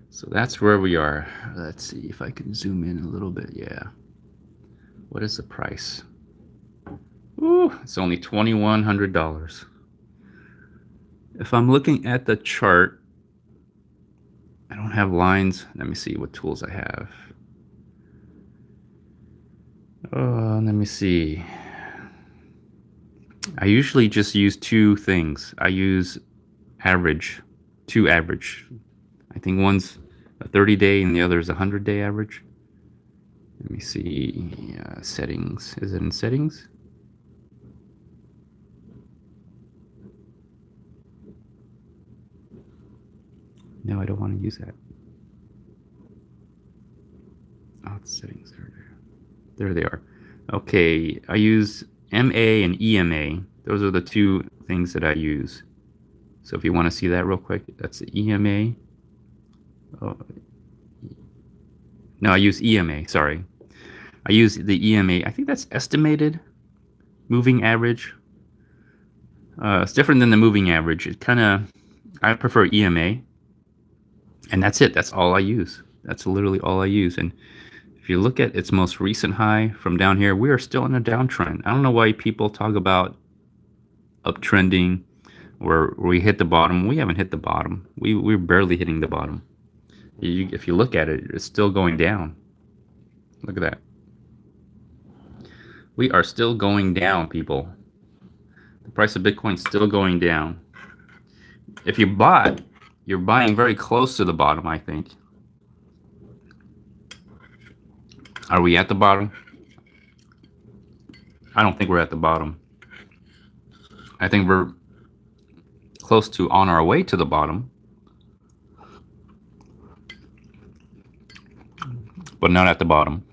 So that's where we are. Let's see if I can zoom in a little bit. Yeah. What is the price? Ooh, it's only $2,100. If I'm looking at the chart, I don't have lines. Let me see what tools I have. Let me see. I usually just use two things. I use two average. I think one's a 30-day and the other is a 100-day average. Let me see. Settings. Is it in settings? No, I don't want to use that. Oh, it's settings. There they are. Okay, I use MA and EMA. Those are the two things that I use. So if you want to see that real quick, that's the EMA. Oh, no, I use EMA. Sorry. I use the EMA. I think that's estimated moving average. It's different than the moving average. I prefer EMA. And that's it. That's all I use. That's literally all I use. And if you look at its most recent high from down here, we are still in a downtrend. I don't know why people talk about uptrending where we hit the bottom. We haven't hit the bottom. We're barely hitting the bottom. If you look at it, it's still going down. Look at that. We are still going down, people. The price of Bitcoin is still going down. If you bought, you're buying very close to the bottom, I think. Are we at the bottom? I don't think we're at the bottom. I think we're close to on our way to the bottom, but not at the bottom.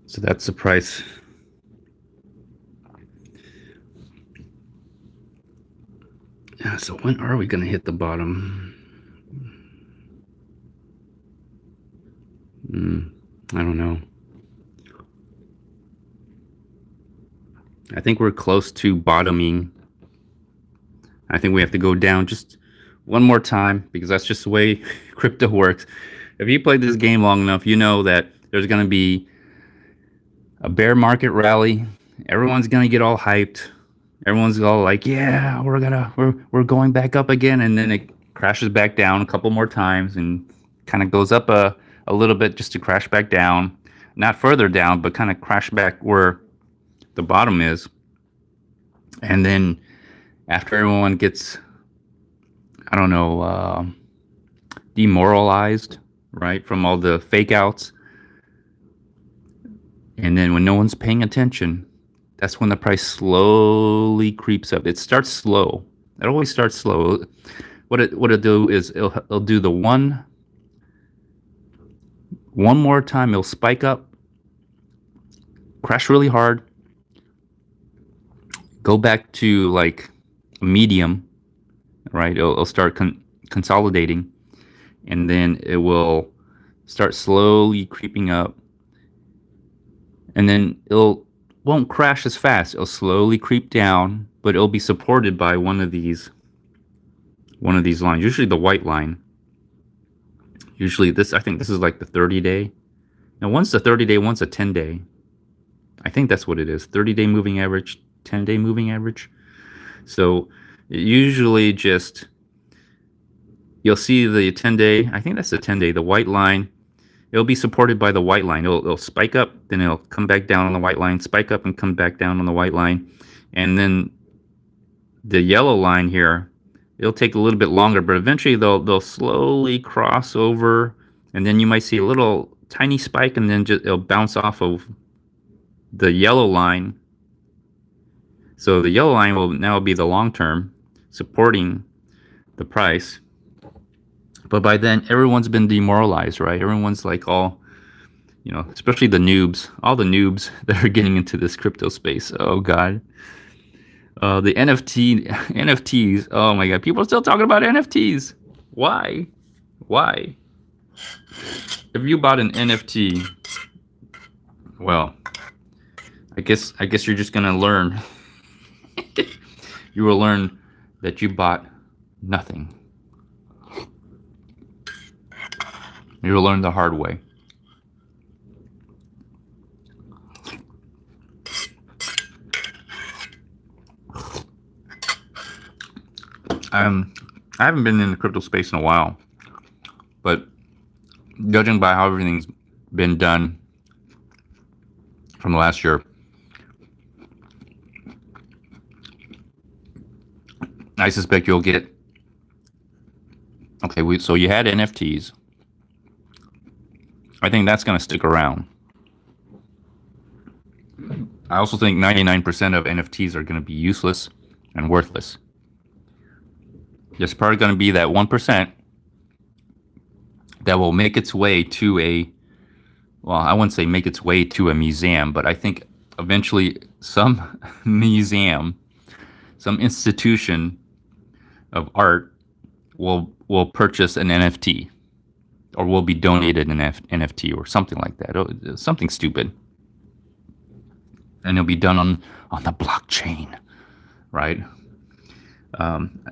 So that's the price. Yeah, so when are we going to hit the bottom? I don't know. I think we're close to bottoming. I think we have to go down just one more time because that's just the way crypto works. If you played this game long enough, you know that there's going to be a bear market rally. Everyone's going to get all hyped. Everyone's all like, yeah, we're going back up again. And then it crashes back down a couple more times and kind of goes up a little bit just to crash back down. Not further down, but kind of crash back where the bottom is. And then after everyone gets I don't know, demoralized, right, from all the fake outs. And then when no one's paying attention, that's when the price slowly creeps up. It starts slow. It always starts slow. What it'll do is it'll do the one more time. It'll spike up, crash really hard, go back to like a medium, right? It'll start consolidating, and then it will start slowly creeping up, and then it'll won't crash as fast. It'll slowly creep down, but it'll be supported by one of these lines. Usually the white line. Usually this, I think this is like the 30-day. Now one's the 30-day, one's a 10-day. I think that's what it is. 30-day moving average, 10-day moving average. So usually just you'll see the 10-day. I think that's the 10-day. The white line. It'll be supported by the white line. It'll spike up, then it'll come back down on the white line, spike up and come back down on the white line. And then the yellow line here, it'll take a little bit longer, but eventually they'll slowly cross over, and then you might see a little tiny spike, and then it'll bounce off of the yellow line. So the yellow line will now be the long term supporting the price. But by then, everyone's been demoralized, right? Everyone's like all, especially the noobs, all the noobs that are getting into this crypto space. Oh, God. The NFTs. Oh, my God. People are still talking about NFTs. Why? Why? If you bought an NFT, well, I guess you're just going to learn. You will learn that you bought nothing. You'll learn the hard way. I haven't been in the crypto space in a while, but judging by how everything's been done from the last year, I suspect you'll get. Okay, so you had NFTs. I think that's going to stick around. I also think 99% of NFTs are going to be useless and worthless. There's probably going to be that 1% that will make its way to I wouldn't say make its way to a museum, but I think eventually some museum, some institution of art will purchase an NFT, or will be donated an NFT or something like that, something stupid, and it'll be done on the blockchain, right?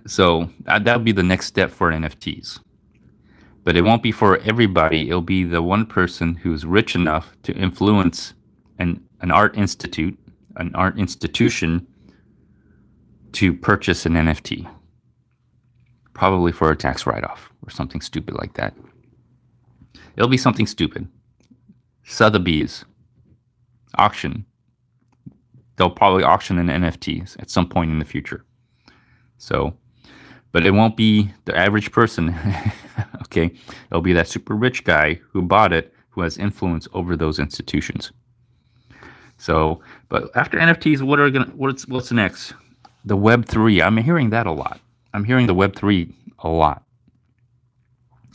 So that'll be the next step for NFTs, but it won't be for everybody. It'll be the one person who's rich enough to influence an art institution to purchase an NFT, probably for a tax write-off or something stupid like that. It'll be something stupid. Sotheby's auction. They'll probably auction an NFTs at some point in the future. So, but it won't be the average person. Okay, it'll be that super rich guy who bought it, who has influence over those institutions. So, but after NFTs, what's next? The Web3. I'm hearing that a lot. I'm hearing the Web3 a lot.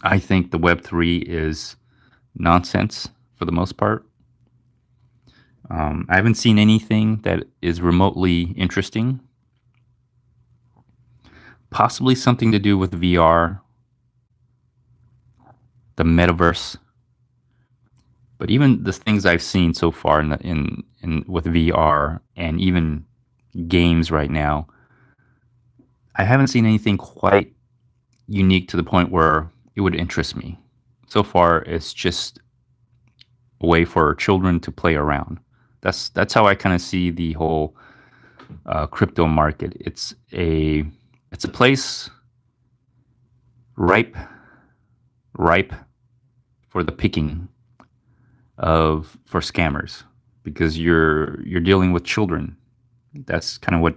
I think the Web3 is nonsense for the most part. I haven't seen anything that is remotely interesting. Possibly something to do with VR, the metaverse. But even the things I've seen so far in with VR and even games right now, I haven't seen anything quite unique to the point where it would interest me. So far, it's just a way for children to play around. That's how I kind of see the whole crypto market. It's a place ripe for the picking for scammers, because you're dealing with children. That's kind of what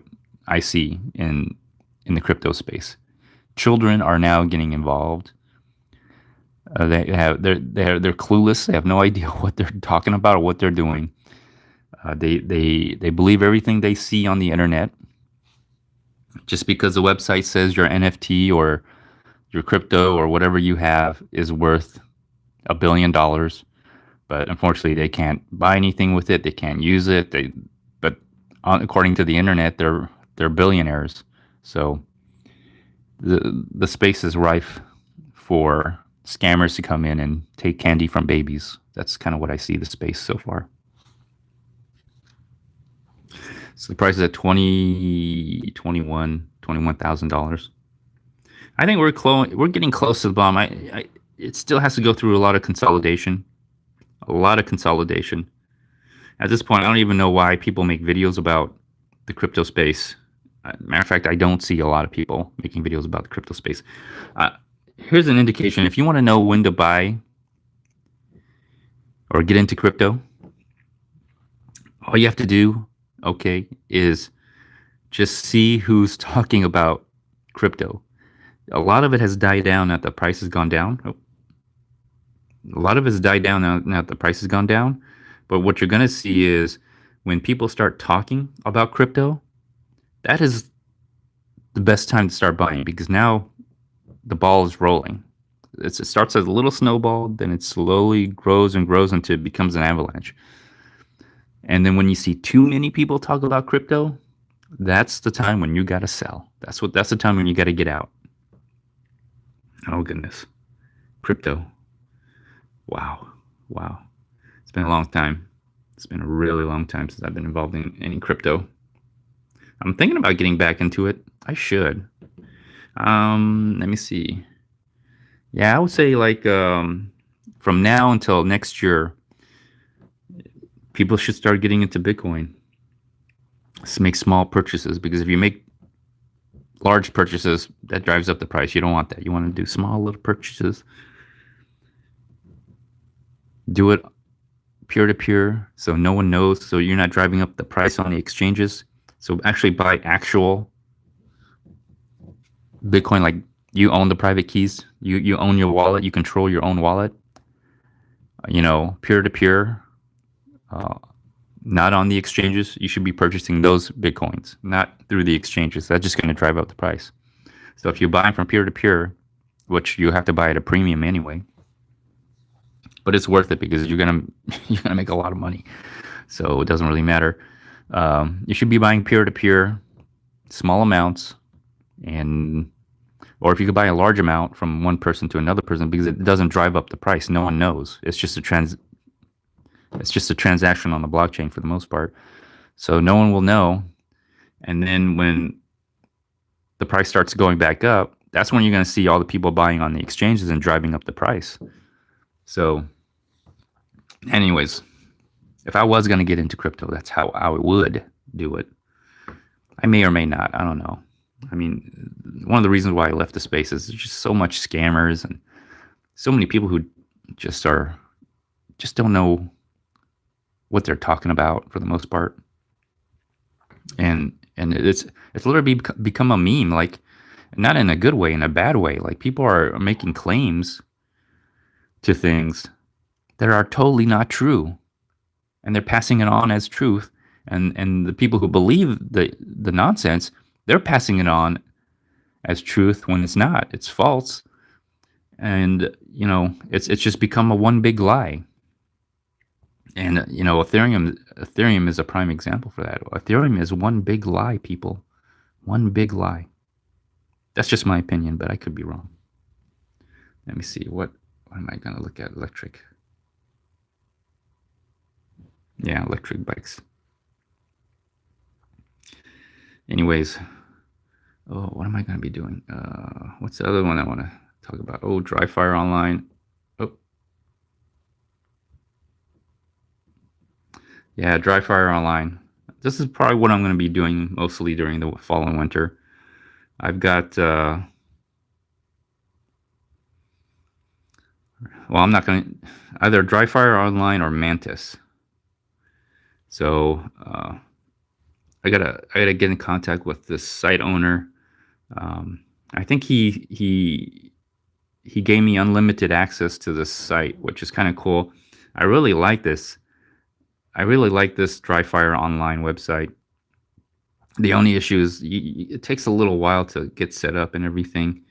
I see in the crypto space. children are now getting involved. They're clueless. They have no idea what they're talking about or what they're doing. They believe everything they see on the internet just because the website says your NFT or your crypto or whatever you have is worth $1 billion. But unfortunately, they can't buy anything with it. They can't use it. But according to the internet, they're billionaires. So the space is rife for scammers to come in and take candy from babies. That's kind of what I see the space so far. So the price is at $21,000. I think we're getting close to the bomb. It still has to go through a lot of consolidation. A lot of consolidation. At this point, I don't even know why people make videos about the crypto space. Matter of fact, I don't see a lot of people making videos about the crypto space. Here's an indication. If you want to know when to buy or get into crypto, all you have to do, okay, is just see who's talking about crypto. A lot of it has died down now that the price has gone down. A lot of it's died down now that the price has gone down. But what you're going to see is when people start talking about crypto, that is the best time to start buying because now the ball is rolling. It starts as a little snowball, then it slowly grows and grows until it becomes an avalanche. And then when you see too many people talk about crypto, that's the time when you got to sell. That's the time when you got to get out. Oh, goodness. Crypto. Wow. It's been a long time. It's been a really long time since I've been involved in any crypto. I'm thinking about getting back into it. I should. Let me see. Yeah, I would say like from now until next year, people should start getting into Bitcoin. Let's make small purchases because if you make large purchases, that drives up the price. You don't want that. You want to do small little purchases. Do it peer-to-peer so no one knows, so you're not driving up the price on the exchanges. So actually buy actual Bitcoin, like you own the private keys, you own your wallet, you control your own wallet. Peer-to-peer, not on the exchanges. You should be purchasing those Bitcoins, not through the exchanges. That's just going to drive up the price. So if you buy from peer-to-peer, which you have to buy at a premium anyway, but it's worth it because you're gonna make a lot of money, so it doesn't really matter. You should be buying peer-to-peer, small amounts, or if you could buy a large amount from one person to another person because it doesn't drive up the price. No one knows. It's just a transaction on the blockchain for the most part, so no one will know. And then when the price starts going back up, that's when you're going to see all the people buying on the exchanges and driving up the price. So anyways, if I was going to get into crypto, that's how I would do it. I may or may not. I don't know. I mean, one of the reasons why I left the space is there's just so much scammers and so many people who just don't know what they're talking about for the most part. And it's literally become a meme, like not in a good way, in a bad way. Like people are making claims to things that are totally not true, and they're passing it on as truth. And the people who believe the nonsense, they're passing it on as truth when it's not. It's false, and it's just become a one big lie. And Ethereum is a prime example for that. Ethereum is one big lie, people. One big lie. That's just my opinion, but I could be wrong. Let me see. What am I going to look at? Electric. Yeah, electric bikes. Anyways. Oh, what am I going to be doing? What's the other one I want to talk about? Oh, Dry Fire Online. Oh. Yeah, Dry Fire Online. This is probably what I'm going to be doing mostly during the fall and winter. I've got... well, I'm not going to... either Dry Fire Online or Mantis. So, I gotta get in contact with this site owner. I think he gave me unlimited access to this site, which is kind of cool. I really like this. I really like this Dry Fire Online website. The only issue is it takes a little while to get set up and everything.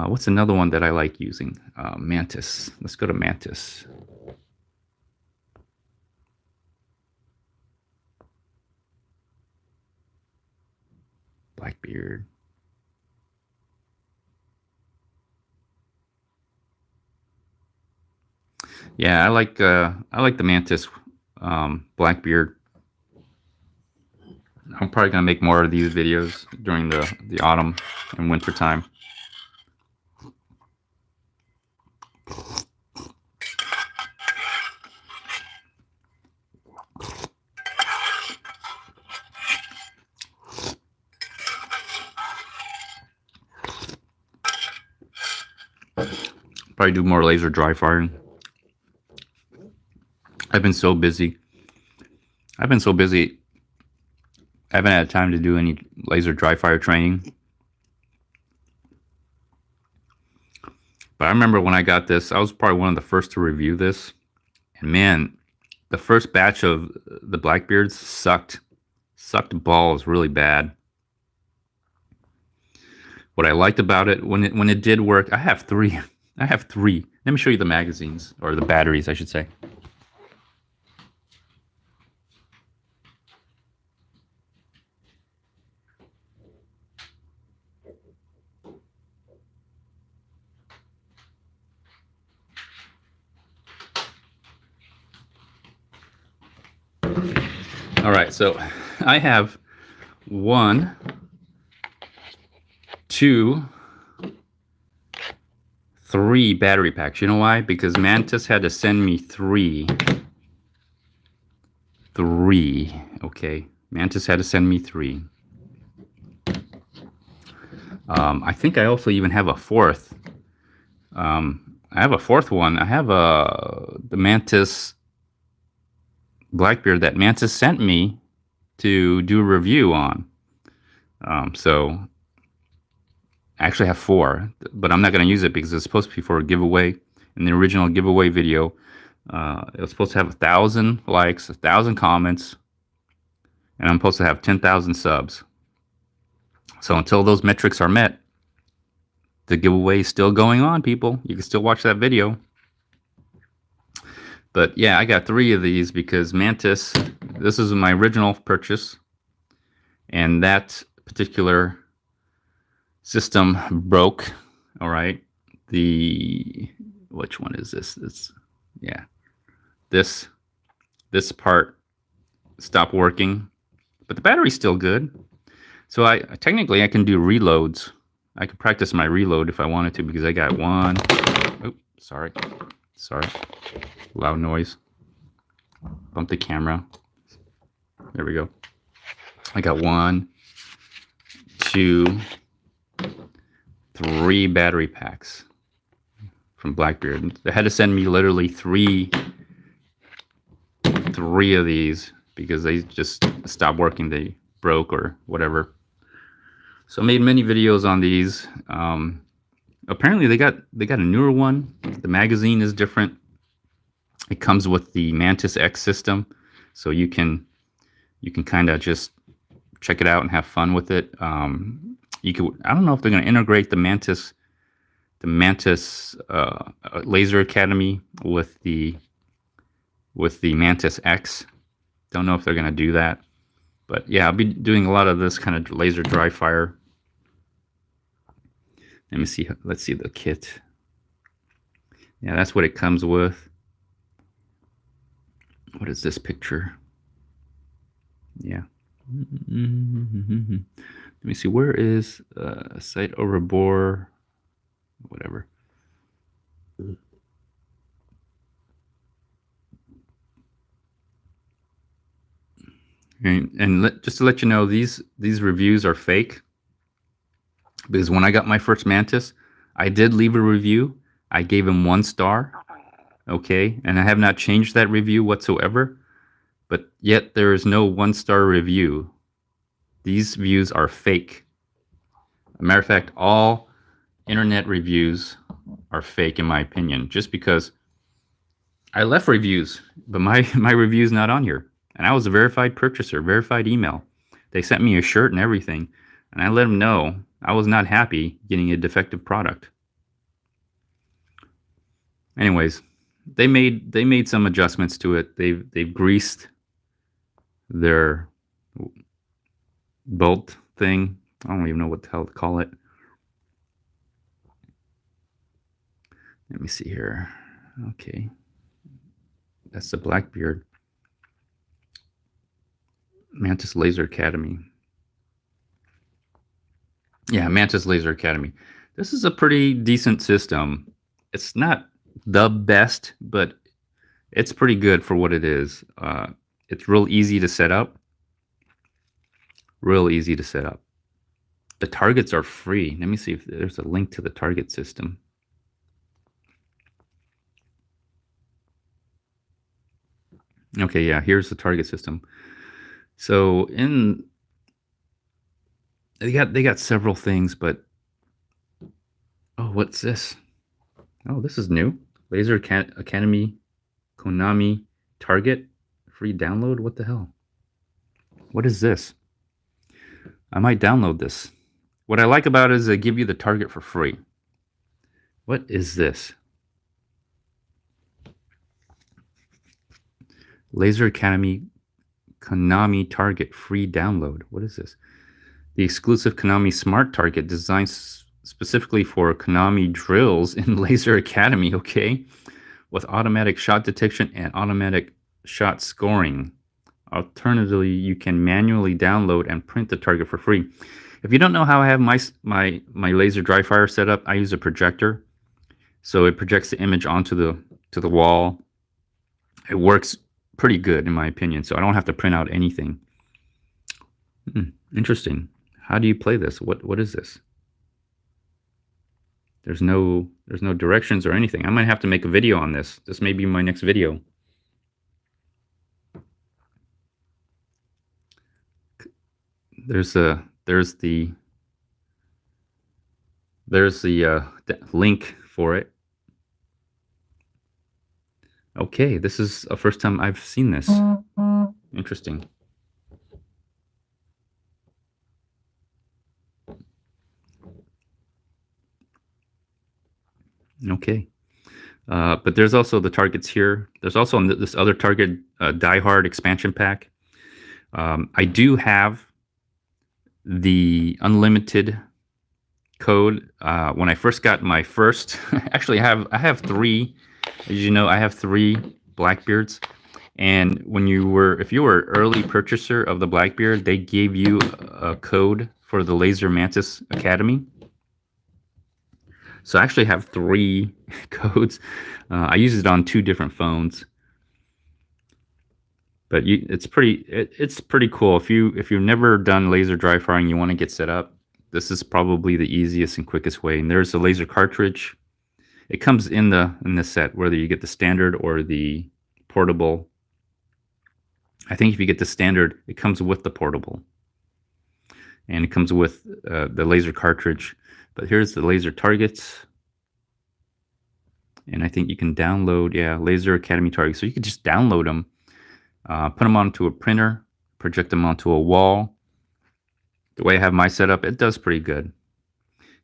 What's another one that I like using? Mantis. Let's go to Mantis. Blackbeard. Yeah, I like the Mantis Blackbeard. I'm probably gonna make more of these videos during the autumn and winter time. Probably do more laser dry firing. I've been so busy. I haven't had time to do any laser dry fire training. But I remember when I got this, I was probably one of the first to review this. And man, the first batch of the Blackbeards sucked balls really bad. What I liked about it, when it did work, I have three. Let me show you the magazines, or the batteries, I should say. All right, so I have 1, 2, 3 battery packs. You know why? Because Mantis had to send me 3. Okay. Mantis had to send me 3. I think I also even have a 4th. I have a 4th one. I have the Mantis Blackbeard that Mantis sent me to do a review on. So I actually have 4, but I'm not going to use it because it's supposed to be for a giveaway. In the original giveaway video, it was supposed to have 1,000 likes, 1,000 comments, and I'm supposed to have 10,000 subs. So until those metrics are met, the giveaway is still going on, people. You can still watch that video. But yeah, I got 3 of these because Mantis, this is my original purchase, and that particular system broke. All right, which one is this? This part stopped working, but the battery's still good. So I technically I can do reloads. I could practice my reload if I wanted to, because I got 1. Oops, sorry. Loud noise. Bump the camera. There we go. I got 1, 2, 3 battery packs from Blackbeard. They had to send me literally 3 of these because they just stopped working. They broke or whatever. So I made many videos on these. Apparently they got a newer one. The magazine is different. It comes with the Mantis X system, so you can kind of just check it out and have fun with it. I don't know if they're going to integrate the Mantis Laser Academy with the Mantis X. Don't know if they're going to do that, but yeah, I'll be doing a lot of this kind of laser dry fire. Let me see. Let's see the kit. Yeah, that's what it comes with. What is this picture? Yeah. Let me see. Where is site overbore? Whatever. And just to let you know, these reviews are fake, because when I got my first Mantis, I did leave a review. I gave him 1 star. Okay, and I have not changed that review whatsoever, but yet there is no 1-star review. These views are fake. A matter of fact, all internet reviews are fake in my opinion, just because I left reviews, but my my review's not on here. And I was a verified purchaser, verified email. They sent me a shirt and everything, and I let them know I was not happy getting a defective product. Anyways, they made some adjustments to it. They've greased their bolt thing. I don't even know what the hell to call it. Let me see here. Okay. That's the Blackbeard. Mantis Laser Academy. Yeah, Mantis Laser Academy. This is a pretty decent system. It's not the best, but it's pretty good for what it is. It's real easy to set up. Real easy to set up. The targets are free. Let me see if there's a link to the target system. Okay, yeah, here's the target system. So they got several things, but oh, what's this? Oh, this is new. Laser Academy Konami Target free download. What the hell? What is this? I might download this. What I like about it is they give you the target for free. What is this? Laser Academy Konami Target free download. What is this? The exclusive Konami Smart Target designed specifically for Konami drills in Laser Academy, okay? With automatic shot detection and automatic shot scoring. Alternatively, you can manually download and print the target for free. If you don't know how I have my laser dry fire set up, I use a projector. So it projects the image onto the wall. It works pretty good in my opinion, so I don't have to print out anything. Interesting. How do you play this? What is this? There's no directions or anything. I might have to make a video on this. This may be my next video. There's the link for it. Okay, this is the first time I've seen this. Interesting. Okay. But there's also the targets here. There's also this other target, Die Hard expansion pack. I do have the unlimited code. When I first got my first, actually I have three. As you know, I have three Blackbeards. And if you were an early purchaser of the Blackbeard, they gave you a code for the Laser Mantis Academy. So I actually have three codes. I use it on two different phones. But it's pretty cool. If you've never done laser dry firing, you want to get set up, this is probably the easiest and quickest way. And there's a laser cartridge. It comes in the set, whether you get the standard or the portable. I think if you get the standard, it comes with the portable, and it comes with the laser cartridge. But here's the laser targets, and I think you can download, yeah, Laser Academy targets. So you can just download them, put them onto a printer, project them onto a wall. The way I have my setup, it does pretty good.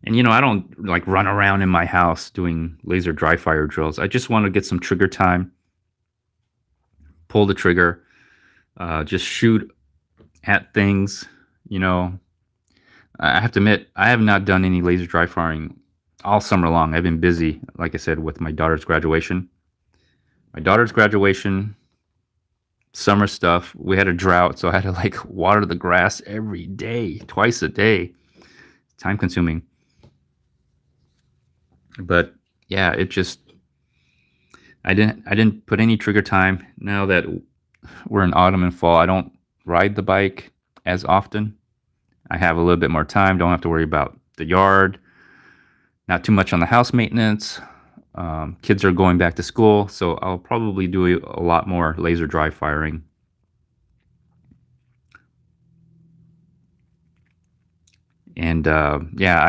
And you know, I don't like run around in my house doing laser dry fire drills. I just want to get some trigger time, pull the trigger, just shoot at things. You know, I have to admit, I have not done any laser dry firing all summer long. I've been busy, like I said, with my daughter's graduation. Summer stuff. We had a drought, so I had to like water the grass every day, twice a day. Time consuming. But yeah, I didn't put any trigger time. Now that we're in autumn and fall, I don't ride the bike as often. I have a little bit more time, don't have to worry about the yard, not too much on the house maintenance. Kids are going back to school, so I'll probably do a lot more laser dry firing. And yeah,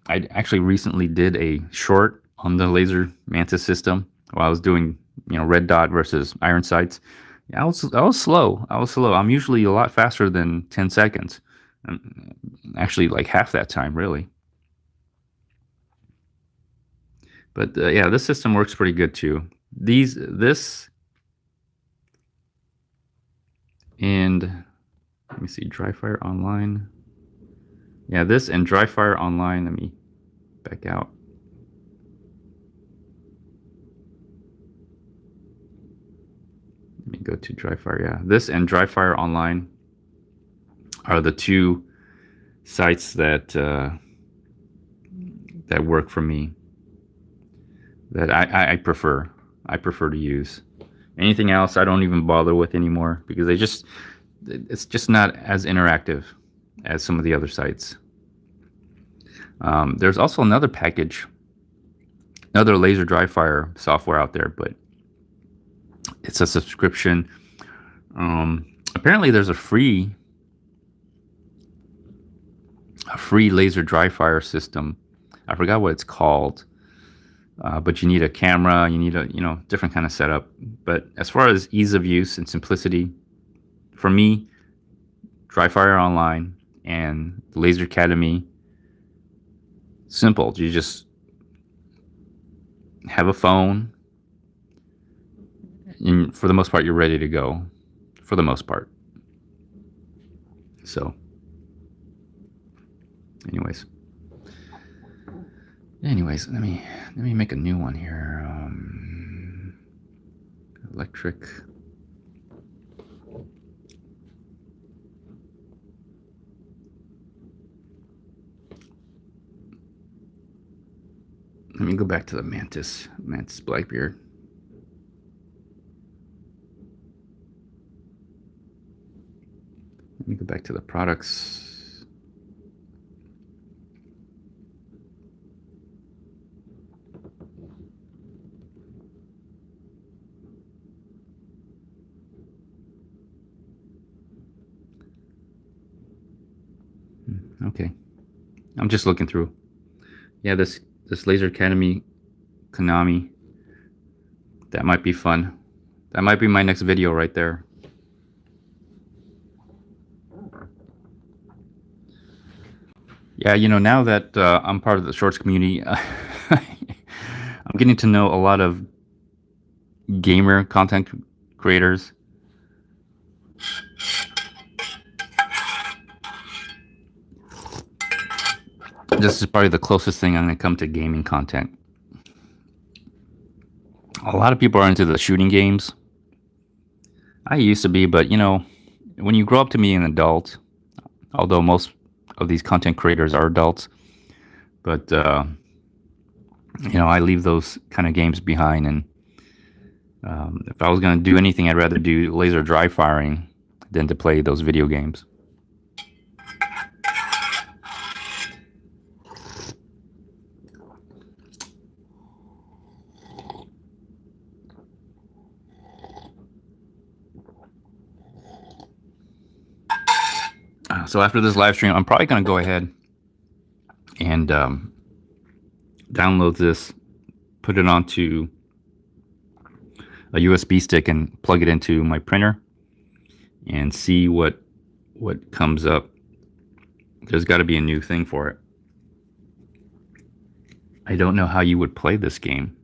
I actually recently did a short on the laser mantis system while I was doing, red dot versus iron sights. Yeah, I was slow. I was slow. I'm usually a lot faster than 10 seconds. Actually, like half that time, really. But yeah, this system works pretty good too. This, and let me see, dry fire online. Yeah, this and dry fire online. Let me back out. Let me go to dry fire. Yeah, this and dry fire online are the two sites that work for me, that I prefer. I prefer to use. Anything else I don't even bother with anymore, because it's just not as interactive as some of the other sites. There's also another package, another laser dry fire software out there, but it's a subscription. Apparently there's a free laser dry fire system. I forgot what it's called, but you need a camera, you need a different kind of setup. But as far as ease of use and simplicity, for me, Dry Fire Online and Laser Academy, simple. You just have a phone, and for the most part, you're ready to go. For the most part. So, anyways, let me make a new one here. Electric. Let me go back to the Mantis Blackbeard. Let me go back to the products. Okay, I'm just looking through. Yeah, this Laser Academy Konami, that might be fun. That might be my next video right there. Yeah, now that I'm part of the shorts community, I'm getting to know a lot of gamer content creators. This is probably the closest thing I'm going to come to gaming content. A lot of people are into the shooting games. I used to be, but when you grow up to be an adult, although most of these content creators are adults, but I leave those kind of games behind. And if I was going to do anything, I'd rather do laser dry firing than to play those video games. So after this live stream, I'm probably going to go ahead and download this, put it onto a USB stick, and plug it into my printer, and see what comes up. There's got to be a new thing for it. I don't know how you would play this game.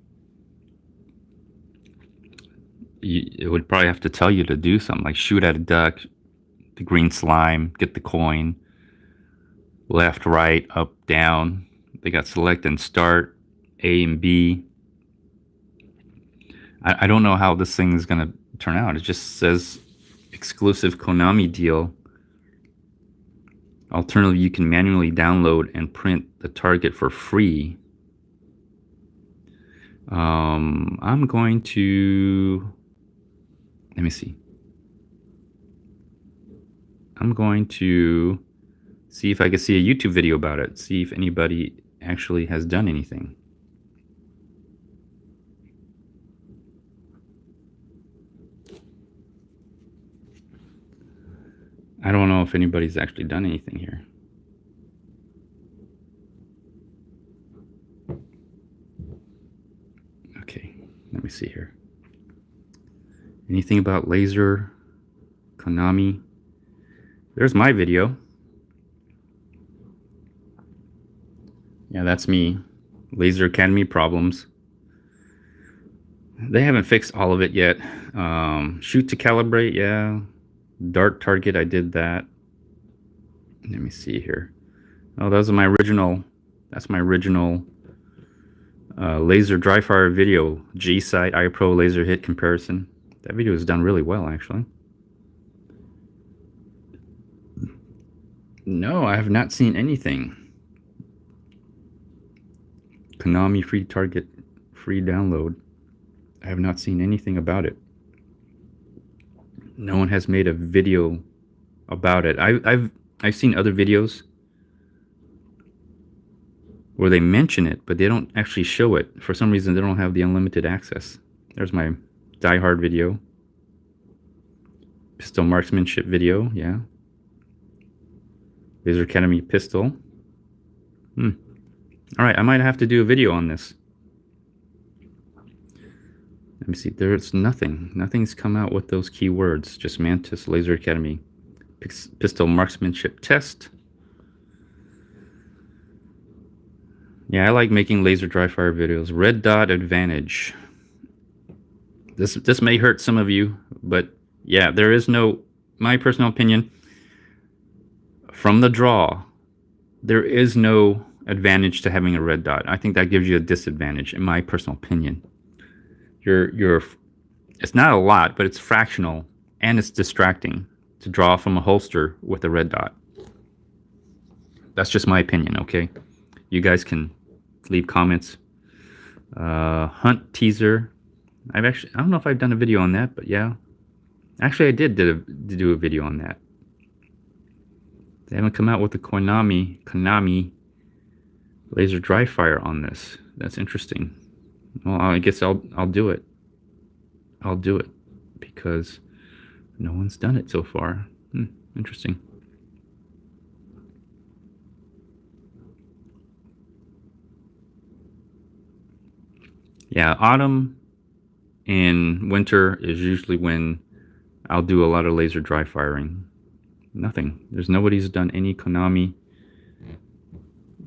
It would probably have to tell you to do something like shoot at a duck, the green slime, get the coin, left, right, up, down. They got select and start, A and B. I don't know how this thing is going to turn out. It just says exclusive Konami deal. Alternatively, you can manually download and print the target for free. I'm going to, let me see. I'm going to see if I can see a YouTube video about it, see if anybody actually has done anything. I don't know if anybody's actually done anything here. see here. Anything about laser, Konami? There's my video. Yeah, that's me. Laser Academy problems. They haven't fixed all of it yet. Shoot to calibrate, yeah. Dart target, I did that. Let me see here. Oh, those are my original. That's my original laser dry fire video. G-Sight iPro laser hit comparison. That video is done really well, actually. No, I have not seen anything. Konami free target, free download. I have not seen anything about it. No one has made a video about it. I've seen other videos where they mention it, but they don't actually show it. For some reason, they don't have the unlimited access. There's my Die Hard video. Pistol marksmanship video, yeah. Laser Academy pistol. Alright, I might have to do a video on this. Let me see, there's nothing. Nothing's come out with those keywords. Just Mantis, Laser Academy, pistol marksmanship test. Yeah, I like making laser dry fire videos. Red dot advantage. This may hurt some of you, but yeah, there is no, my personal opinion, from the draw, there is no advantage to having a red dot. I think that gives you a disadvantage, in my personal opinion. It's not a lot, but it's fractional, and it's distracting to draw from a holster with a red dot. That's just my opinion, okay? You guys can leave comments. Hunt teaser. I don't know if I've done a video on that, but yeah. Actually, I did do a video on that. They haven't come out with the Konami laser dry fire on this. That's interesting. Well, I guess I'll do it. I'll do it because no one's done it so far. Interesting. Yeah, autumn and winter is usually when I'll do a lot of laser dry firing. Nothing. There's nobody's done any Konami.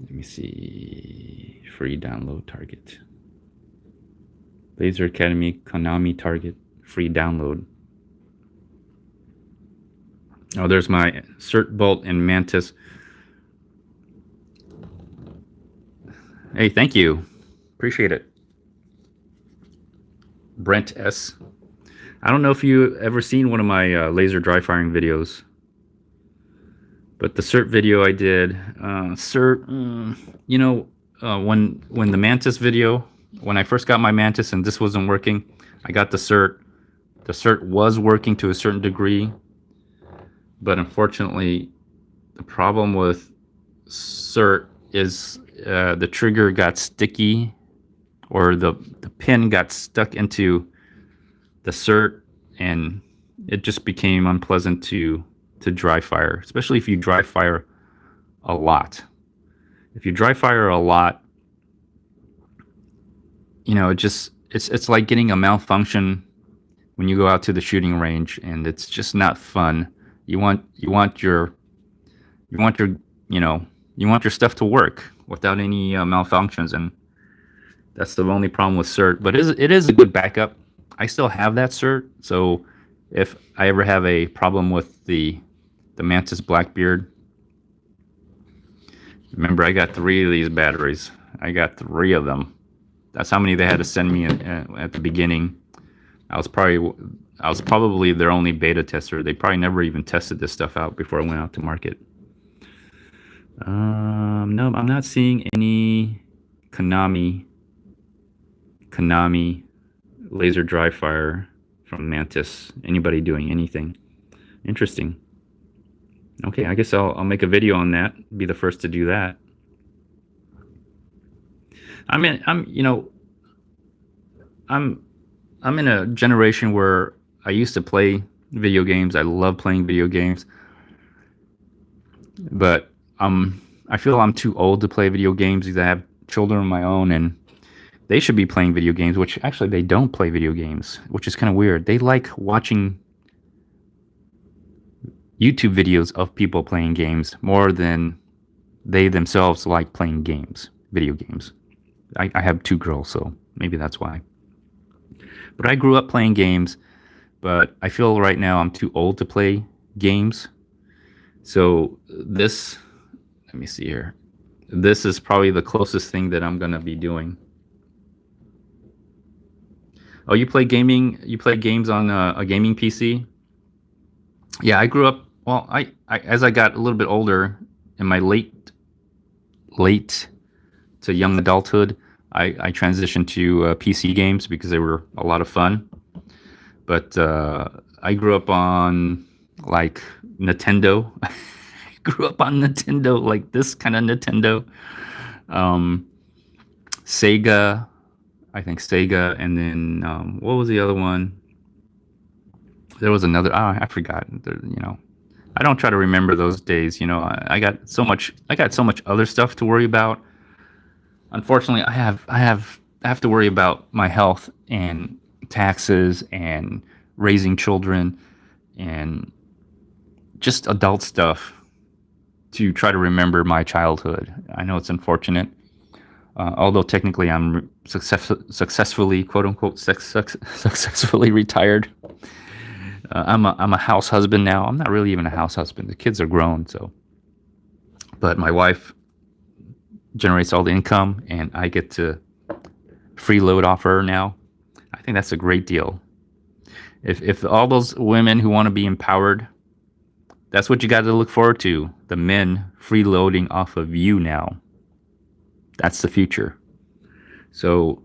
Let me see. Free download target. Laser Academy Konami target. Free download. Oh, there's my Cert Bolt and Mantis. Hey, thank you. Appreciate it. Brent S. I don't know if you ever seen one of my laser dry firing videos, but the Cert video I did, you know, when the Mantis video, when I first got my Mantis and this wasn't working, I got the Cert. The Cert was working to a certain degree, but unfortunately, the problem with Cert is the trigger got sticky, or the pin got stuck into the Cert, and it just became unpleasant to dry fire, especially if you dry fire a lot. If you dry fire a lot, you know, it's like getting a malfunction when you go out to the shooting range, and it's just not fun. You want your stuff to work without any malfunctions, and that's the only problem with Cert. But it is a good backup. I still have that Cert, so if I ever have a problem with the Mantis Blackbeard, remember I got 3 of these batteries. I got 3 of them. That's how many they had to send me at the beginning. I was probably their only beta tester. They probably never even tested this stuff out before I went out to market. No, I'm not seeing any Konami laser dry fire from Mantis. Anybody doing anything interesting? Okay, I guess I'll make a video on that. Be the first to do that. I'm in a generation where I used to play video games. I love playing video games, but I feel I'm too old to play video games because I have children of my own, and They should be playing video games, which actually they don't play video games, which is kind of weird. They like watching YouTube videos of people playing games more than they themselves like playing games, video games. I have two girls, so maybe that's why. But I grew up playing games, but I feel right now I'm too old to play games. So let me see here. This is probably the closest thing that I'm going to be doing. Oh, you play gaming? You play games on a gaming PC? Yeah, I grew up. Well, I as I got a little bit older, in my late to young adulthood, I transitioned to PC games because they were a lot of fun. But I grew up on like Nintendo. I grew up on Nintendo, like this kind of Nintendo. Um, Sega, I think Sega, and then what was the other one? There was another. Oh, I forgot. I don't try to remember those days. I got so much. I got so much other stuff to worry about. Unfortunately, I have to worry about my health and taxes and raising children and just adult stuff to try to remember my childhood. I know it's unfortunate, although technically I'm successfully, quote unquote, successfully retired. I'm a house husband now. I'm not really even a house husband. The kids are grown, so. But my wife generates all the income, and I get to freeload off her now. I think that's a great deal. If all those women who want to be empowered, that's what you got to look forward to. The men freeloading off of you now. That's the future. So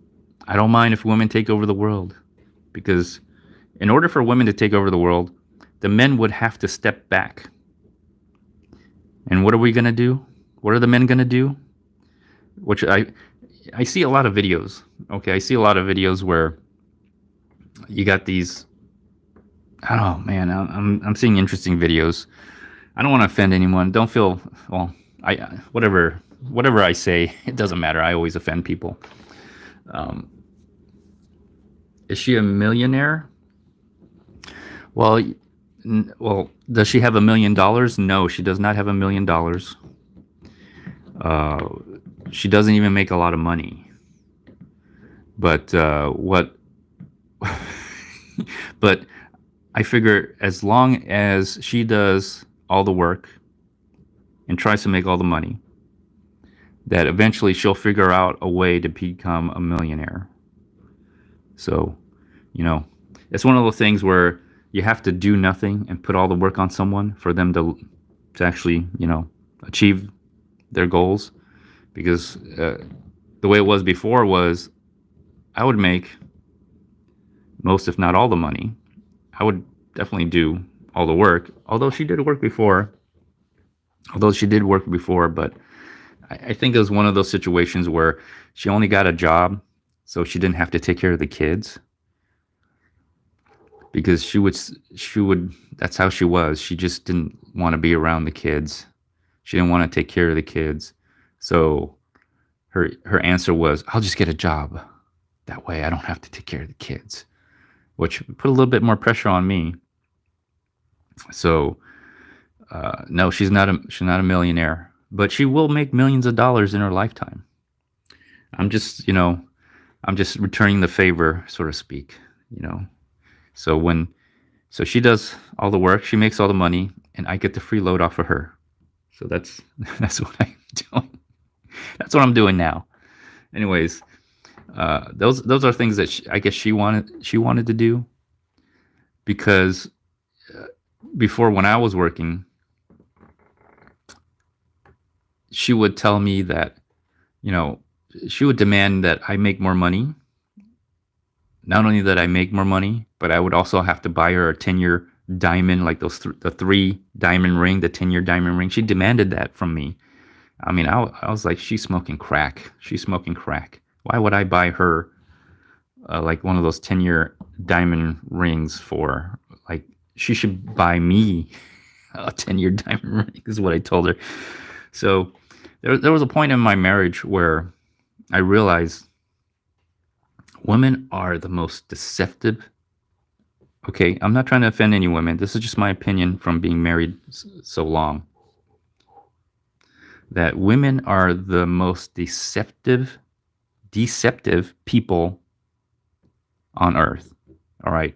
I don't mind if women take over the world, because in order for women to take over the world, the men would have to step back. And what are we going to do? What are the men going to do? Which I see a lot of videos. Okay, I see a lot of videos where you got these. I don't know, man. I'm seeing interesting videos. I don't want to offend anyone. Don't feel well. Whatever I say, it doesn't matter. I always offend people. Is she a millionaire? Well, does she have $1 million? No, she does not have $1 million. She doesn't even make a lot of money. But but I figure as long as she does all the work and tries to make all the money, that eventually she'll figure out a way to become a millionaire. So, it's one of those things where you have to do nothing and put all the work on someone for them to actually, achieve their goals. Because the way it was before was I would make most, if not all, the money. I would definitely do all the work, although she did work before. But I think it was one of those situations where she only got a job so she didn't have to take care of the kids. Because she would, that's how she was. She just didn't want to be around the kids. She didn't want to take care of the kids. So her answer was, I'll just get a job. That way I don't have to take care of the kids, which put a little bit more pressure on me. So no, she's not a millionaire, but she will make millions of dollars in her lifetime. I'm just returning the favor, so to speak, So she does all the work, she makes all the money, and I get to freeload off of her. So that's what I'm doing. That's what I'm doing now. Anyways, those are things that I guess she wanted to do, because before, when I was working, she would tell me that, she would demand that I make more money. Not only that I make more money, but I would also have to buy her a 10-year diamond, like those the 3 diamond ring, the 10-year diamond ring. She demanded that from me. I mean, I was like, she's smoking crack. Why would I buy her like one of those 10-year diamond rings for? Like, she should buy me a 10-year diamond ring, is what I told her. So there was a point in my marriage where I realized Women are the most deceptive. Okay, I'm not trying to offend any women. This is just my opinion from being married so long. That women are the most deceptive people on earth. All right.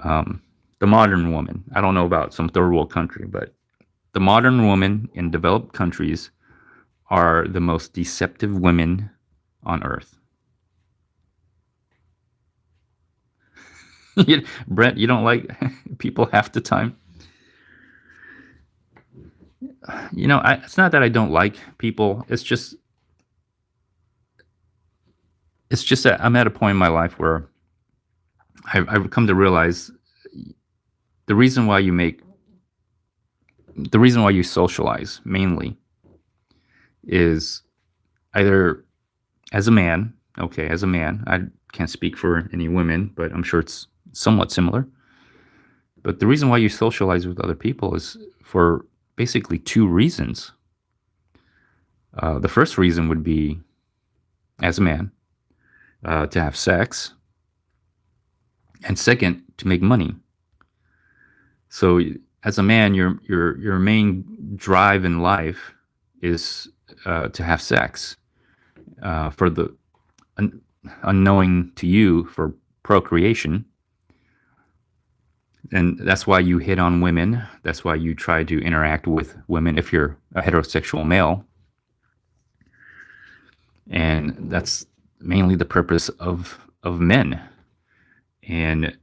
Um, the modern woman. I don't know about some third world country, but the modern woman in developed countries are the most deceptive women on earth. Brent, you don't like people half the time. It's not that I don't like people. It's just that I'm at a point in my life where I've come to realize the reason why you make the reason why you socialize mainly is either as a man. Okay, as a man, I can't speak for any women, but I'm sure it's somewhat similar. But the reason why you socialize with other people is for basically two reasons. The first reason would be, as a man, to have sex, and second, to make money. So, as a man, your main drive in life is to have sex. For the un- unknowing to you, for procreation, and that's why you hit on women. That's why you try to interact with women if you're a heterosexual male, and that's mainly the purpose of men. And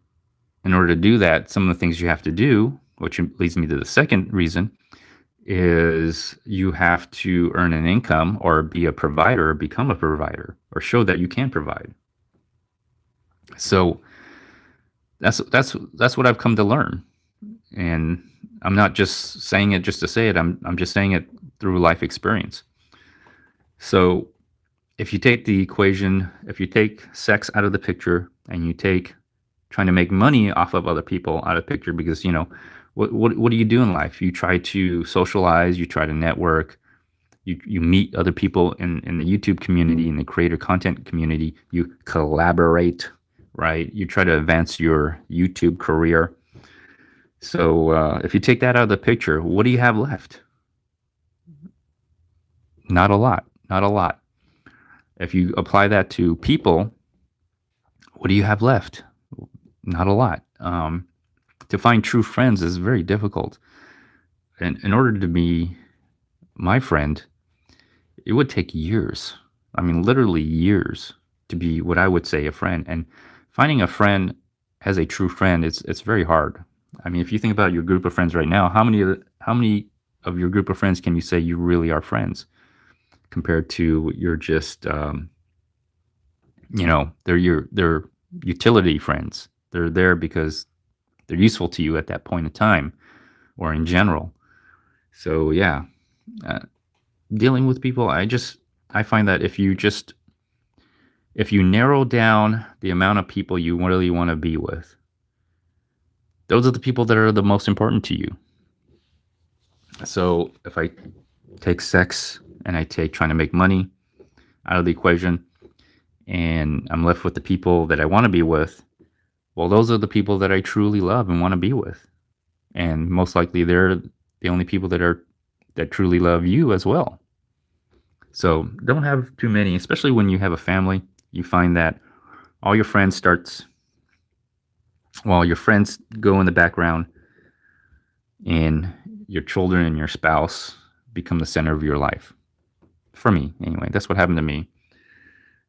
in order to do that, some of the things you have to do, which leads me to the second reason, is you have to earn an income or be a provider, or become a provider, or show that you can provide. So that's what I've come to learn, and I'm not just saying it just to say it. I'm just saying it through life experience. So if you take sex out of the picture and you take trying to make money off of other people out of the picture, because what do you do in life? You try to socialize, you try to network, you meet other people in the YouTube community, in the creator content community, you collaborate, right? You try to advance your YouTube career. So if you take that out of the picture, what do you have left? Not a lot. Not a lot. If you apply that to people, what do you have left? Not a lot. To find true friends is very difficult. And in order to be my friend, it would take years. I mean, literally years to be what I would say a friend. And finding a friend as a true friend, it's very hard. I mean, if you think about your group of friends right now, how many of your group of friends can you say you really are friends compared to you're just they're utility friends. They're there because they're useful to you at that point in time or in general. So yeah, uh, dealing with people, I find that if you narrow down the amount of people you really want to be with, those are the people that are the most important to you. So if I take sex and I take trying to make money out of the equation, and I'm left with the people that I want to be with, well, those are the people that I truly love and want to be with. And most likely they're the only people that truly love you as well. So don't have too many, especially when you have a family. You find that all your friends starts well, your friends go in the background, and your children and your spouse become the center of your life. For me, anyway, that's what happened to me.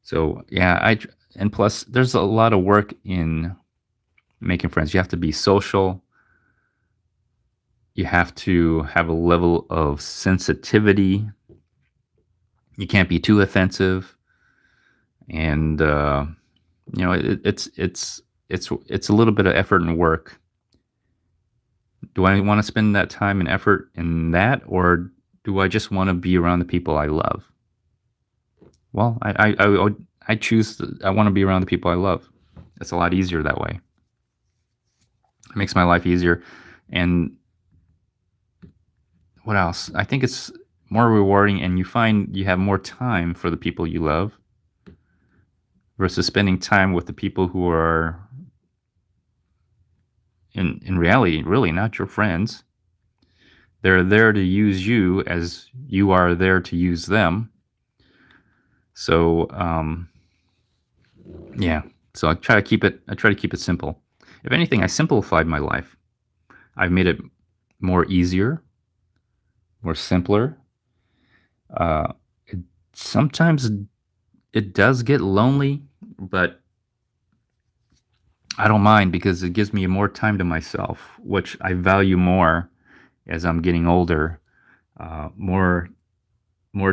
So yeah, and plus there's a lot of work in making friends. You have to be social. You have to have a level of sensitivity. You can't be too offensive, and it's a little bit of effort and work. Do I want to spend that time and effort in that, or do I just want to be around the people I love? Well, I choose. I want to be around the people I love. It's a lot easier that way. It makes my life easier, and what else? I think it's more rewarding, and you find you have more time for the people you love. versus spending time with the people who are in reality really not your friends. They're there to use you as you are there to use them. So yeah. So I try to keep it simple. If anything, I simplified my life. I've made it more easier, more simpler. Uh, it, sometimes it does get lonely, but I don't mind because it gives me more time to myself, which I value more as I'm getting older. More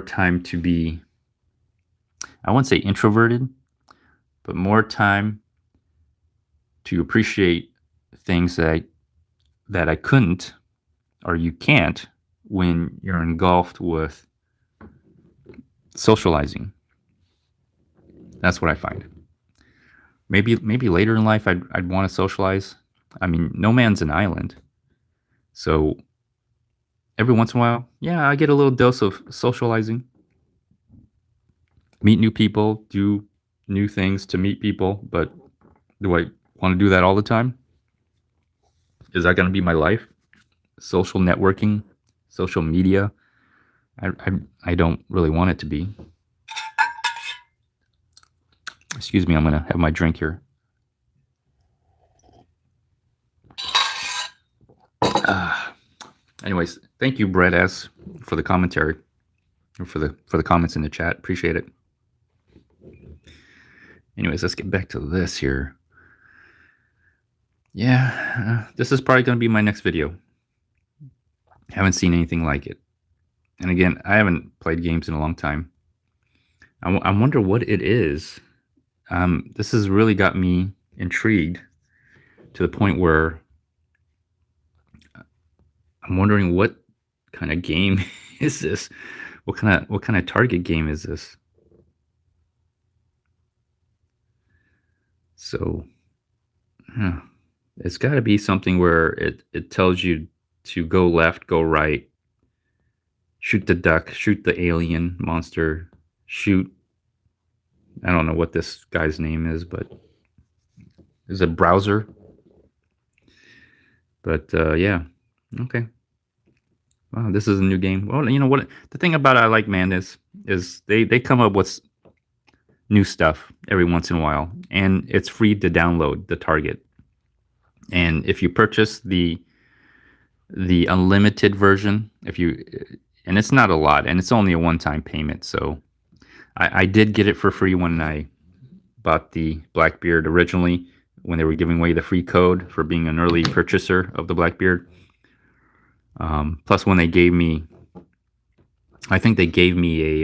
time to be, I wouldn't say introverted, but more time to appreciate things that I couldn't or you can't when you're engulfed with socializing. That's what I find. Maybe later in life I'd want to socialize. I mean, no man's an island. So every once in a while, yeah, I get a little dose of socializing. Meet new people, do new things to meet people, but do I want to do that all the time? Is that going to be my life? Social networking, social media? I don't really want it to be. Excuse me, I'm going to have my drink here. Anyways, thank you, Brett S, for the commentary, or for the comments in the chat. Appreciate it. Anyways, let's get back to this here. Yeah, this is probably going to be my next video. Haven't seen anything like it. And again, I haven't played games in a long time. I wonder what it is. This has really got me intrigued to the point where I'm wondering what kind of game is this? What kind of target game is this? So, huh, it's got to be something where it tells you to go left, go right, shoot the duck, shoot the alien monster, shoot. I don't know what this guy's name is, but it's a browser. But yeah, okay. Wow, this is a new game. Well, you know what? The thing about I like man is they come up with new stuff every once in a while, and it's free to download the target. And if you purchase the unlimited version, if you and it's not a lot, and it's only a one-time payment, so I did get it for free when I bought the Blackbeard originally when they were giving away the free code for being an early purchaser of the Blackbeard. Plus, when they gave me, I think they gave me a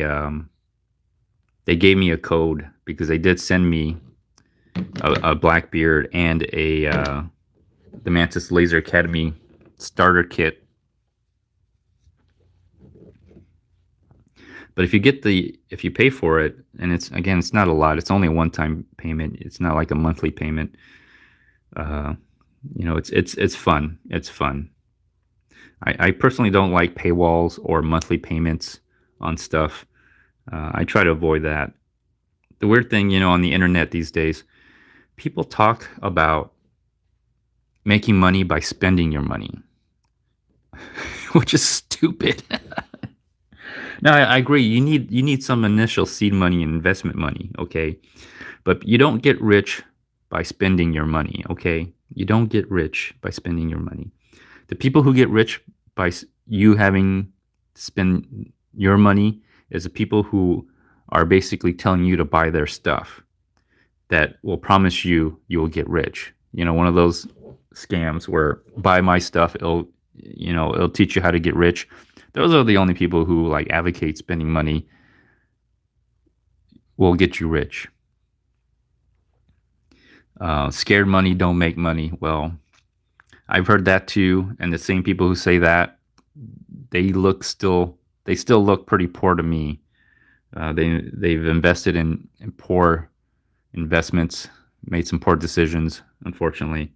code because they did send me a Blackbeard and the Mantis Laser Academy starter kit. But if you pay for it, and it's not a lot. It's only a one-time payment. It's not like a monthly payment. It's fun. It's fun. I personally don't like paywalls or monthly payments on stuff. I try to avoid that. The weird thing, on the internet these days, people talk about making money by spending your money, which is stupid. No, I agree. You need some initial seed money and investment money, okay? But you don't get rich by spending your money, okay? You don't get rich by spending your money. The people who get rich by you having to spend your money is the people who are basically telling you to buy their stuff that will promise you will get rich. One of those scams where buy my stuff, it'll teach you how to get rich. Those are the only people who like advocate spending money will get you rich. Scared money don't make money. Well, I've heard that too, and the same people who say that they still look pretty poor to me. They've invested in poor investments, made some poor decisions, unfortunately,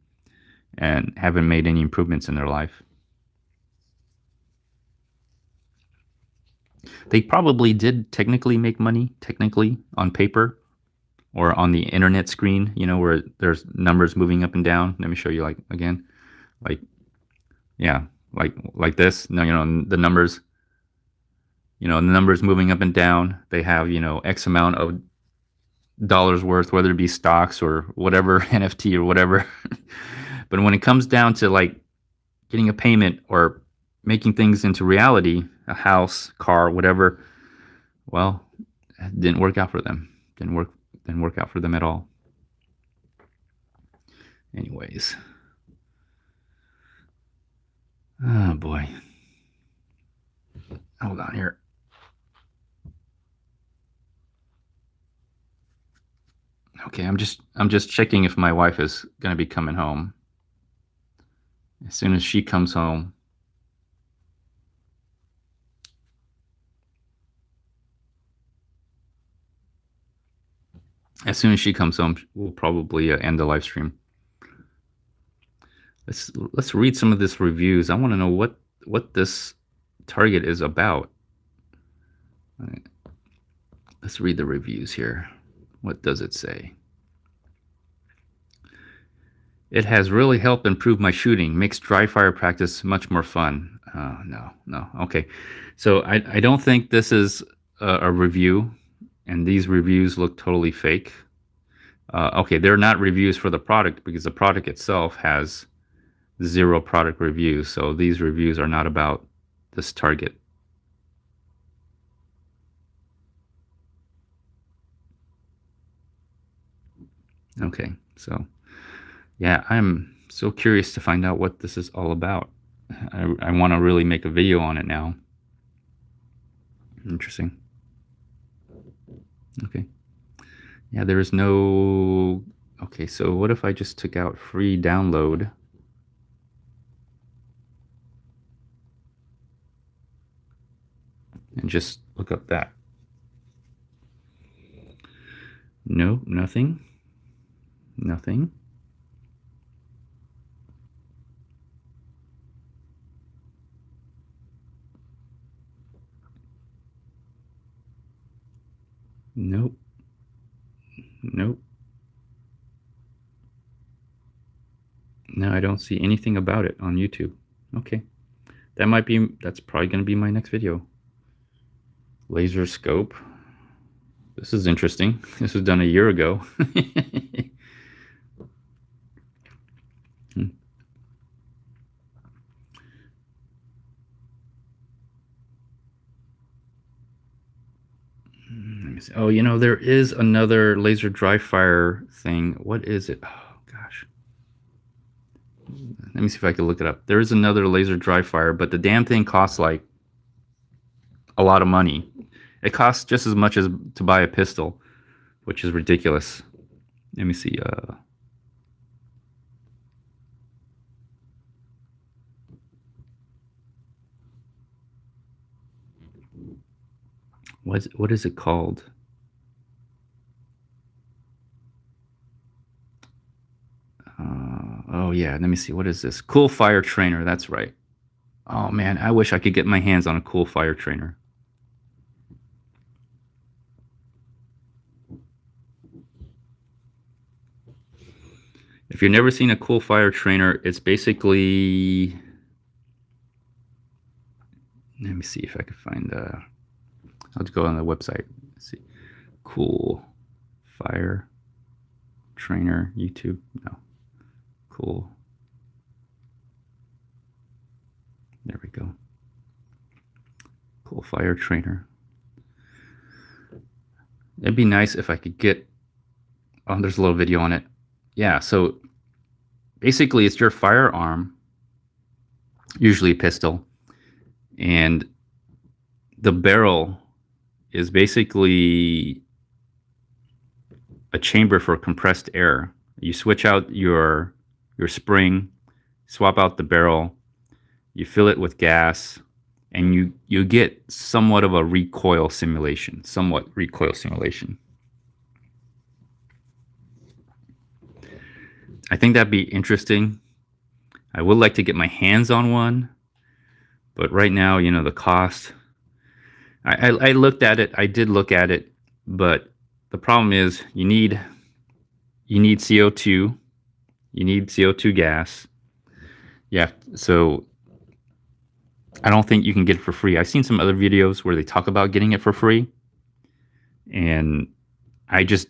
and haven't made any improvements in their life. They probably did technically make money, technically on paper, or on the internet screen, where there's numbers moving up and down. Let me show you, like, again, like, yeah, like this. No, the numbers, the numbers moving up and down. They have, X amount of dollars worth, whether it be stocks or whatever, NFT or whatever. But when it comes down to like getting a payment or making things into reality, a house, car, whatever, well, it didn't work out for them. Didn't work out for them at all. Anyways. Oh boy. Hold on here. Okay, I'm just checking if my wife is gonna be coming home. As soon as she comes home, we'll probably end the live stream. Let's read some of this reviews. I want to know what this target is about. All right. Let's read the reviews here. What does it say? It has really helped improve my shooting. Makes dry fire practice much more fun. No. Okay. So I don't think this is a review, and these reviews look totally fake. Okay, they're not reviews for the product because the product itself has 0 product reviews. So these reviews are not about this target. Okay, so yeah, I'm so curious to find out what this is all about. I want to really make a video on it now. Interesting. Okay. Yeah, there is no... Okay, so what if I just took out free download? And just look up that. No, nothing. Nothing. Nope. Nope. No, I don't see anything about it on YouTube. Okay. That's probably going to be my next video. Laser scope. This is interesting. This was done a year ago. Let me see. Oh, there is another laser dry fire thing. What is it? Oh, gosh. Let me see if I can look it up. There is another laser dry fire, but the damn thing costs like a lot of money. It costs just as much as to buy a pistol, which is ridiculous. Let me see. What is it called? Oh yeah, let me see. What is this? Cool Fire Trainer. That's right. Oh man, I wish I could get my hands on a Cool Fire Trainer. If you've never seen a Cool Fire Trainer, it's basically... Let me see if I can find... I'll just go on the website. Let's see. Cool Fire Trainer, YouTube. No. Cool. There we go. Cool Fire Trainer. It'd be nice if I could get... Oh, there's a little video on it. Yeah, so basically it's your firearm, usually a pistol, and the barrel is basically a chamber for compressed air. You switch out your spring, swap out the barrel, you fill it with gas, and you get somewhat of a recoil simulation. I think that'd be interesting. I would like to get my hands on one, but right now, the cost. I looked at it. I did look at it, but the problem is you need CO2. You need CO2 gas. Yeah, so I don't think you can get it for free. I've seen some other videos where they talk about getting it for free, and I just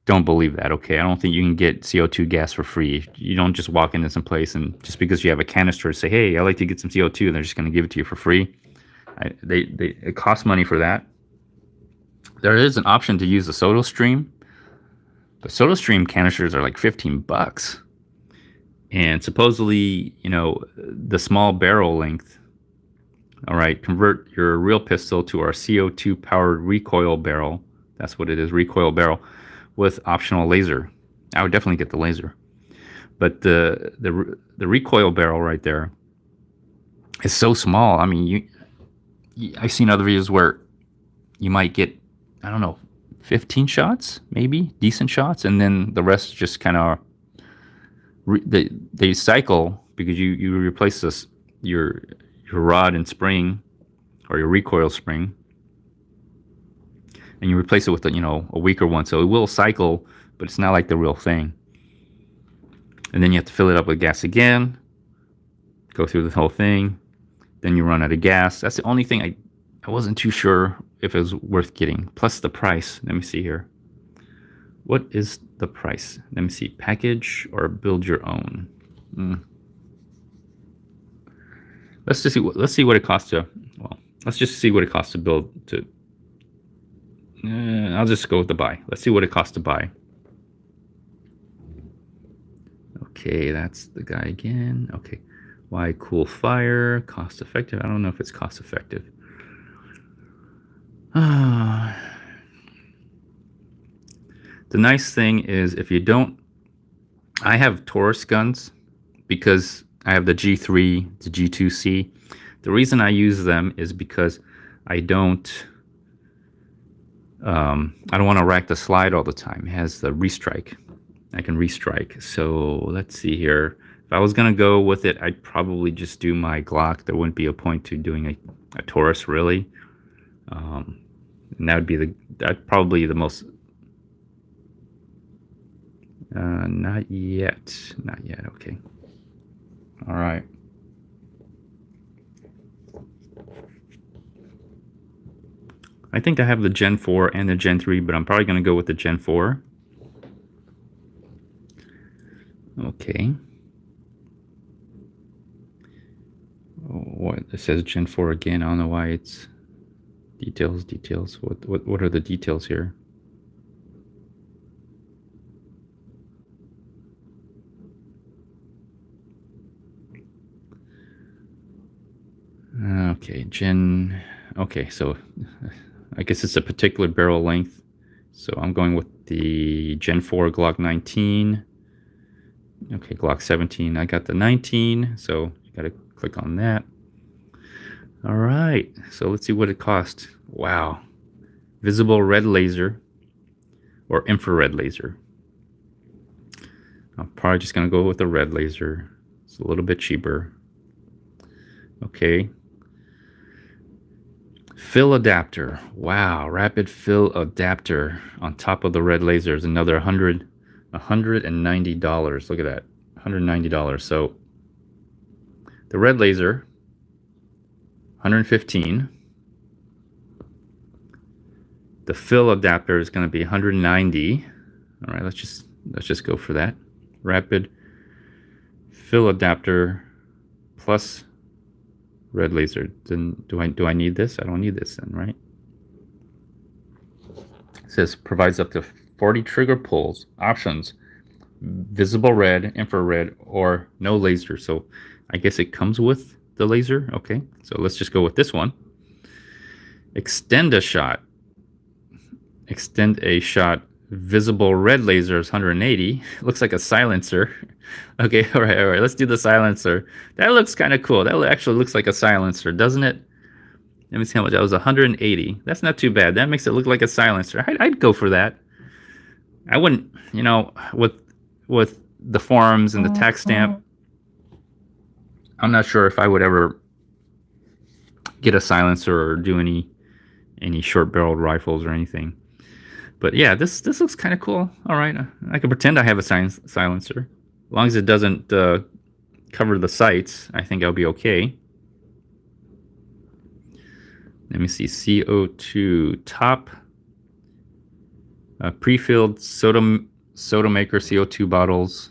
don't believe that. Okay, I don't think you can get CO2 gas for free. You don't just walk into some place and just because you have a canister say, "Hey, I like to get some CO2," and they're just going to give it to you for free. It costs money for that. There is an option to use the SodaStream. The SodaStream canisters are like $15, and supposedly, the small barrel length. All right, convert your real pistol to our CO2 powered recoil barrel. That's what it is, recoil barrel, with optional laser. I would definitely get the laser, but the recoil barrel right there is so small. I mean, I've seen other videos where you might get, I don't know, 15 shots, maybe decent shots, and then the rest just kind of they cycle because you replace your rod and spring or your recoil spring, and you replace it with a weaker one, so it will cycle, but it's not like the real thing. And then you have to fill it up with gas again, go through the whole thing, then you run out of gas. That's the only thing I wasn't too sure if it was worth getting. Plus the price. Let me see here. What is the price? Let me see. Package or build your own. Let's just see. Let's see what it costs to. Well, let's just see what it costs to build. I'll just go with the buy. Let's see what it costs to buy. Okay, that's the guy again. Okay, why cool fire? Cost effective. I don't know if it's cost effective. The nice thing is if you don't, I have Taurus guns because I have the G3, the G2C. The reason I use them is because I don't want to rack the slide all the time. It has the restrike. I can restrike. So let's see here. If I was gonna go with it, I'd probably just do my Glock. There wouldn't be a point to doing a Taurus really. And that would be probably the most. Not yet. Not yet. Okay. All right. I think I have the Gen 4 and the Gen 3, but I'm probably going to go with the Gen 4. Okay. Oh, what it says Gen 4 again. I don't know why it's details. What are the details here? Okay, okay, so I guess it's a particular barrel length. So I'm going with the Gen 4 Glock 19. Okay, Glock 17. I got the 19, so you got to click on that. All right, so let's see what it costs. Wow. Visible red laser or infrared laser. I'm probably just going to go with the red laser. It's a little bit cheaper. Okay. Fill adapter. Wow, rapid fill adapter on top of the red laser is another $190. Look at that, $190. So the red laser, $115. The fill adapter is going to be $190. All right, let's just go for that. Rapid fill adapter plus red laser. Then do I need this? I don't need this then, right? It says provides up to 40 trigger pulls, options, visible red, infrared, or no laser. So I guess it comes with the laser. Okay, so let's just go with this one. Extend a shot. Extend a shot. Visible red laser is 180. Looks like a silencer. Okay, all right. Let's do the silencer. That looks kind of cool. That actually looks like a silencer, doesn't it? Let me see how much. That was 180. That's not too bad. That makes it look like a silencer. I'd go for that. I wouldn't, with the forums and the tax stamp. I'm not sure if I would ever get a silencer or do any short-barreled rifles or anything. But yeah, this looks kind of cool. All right, I can pretend I have a silencer, as long as it doesn't cover the sights. I think I'll be okay. Let me see. CO2 top pre-filled soda maker CO2 bottles.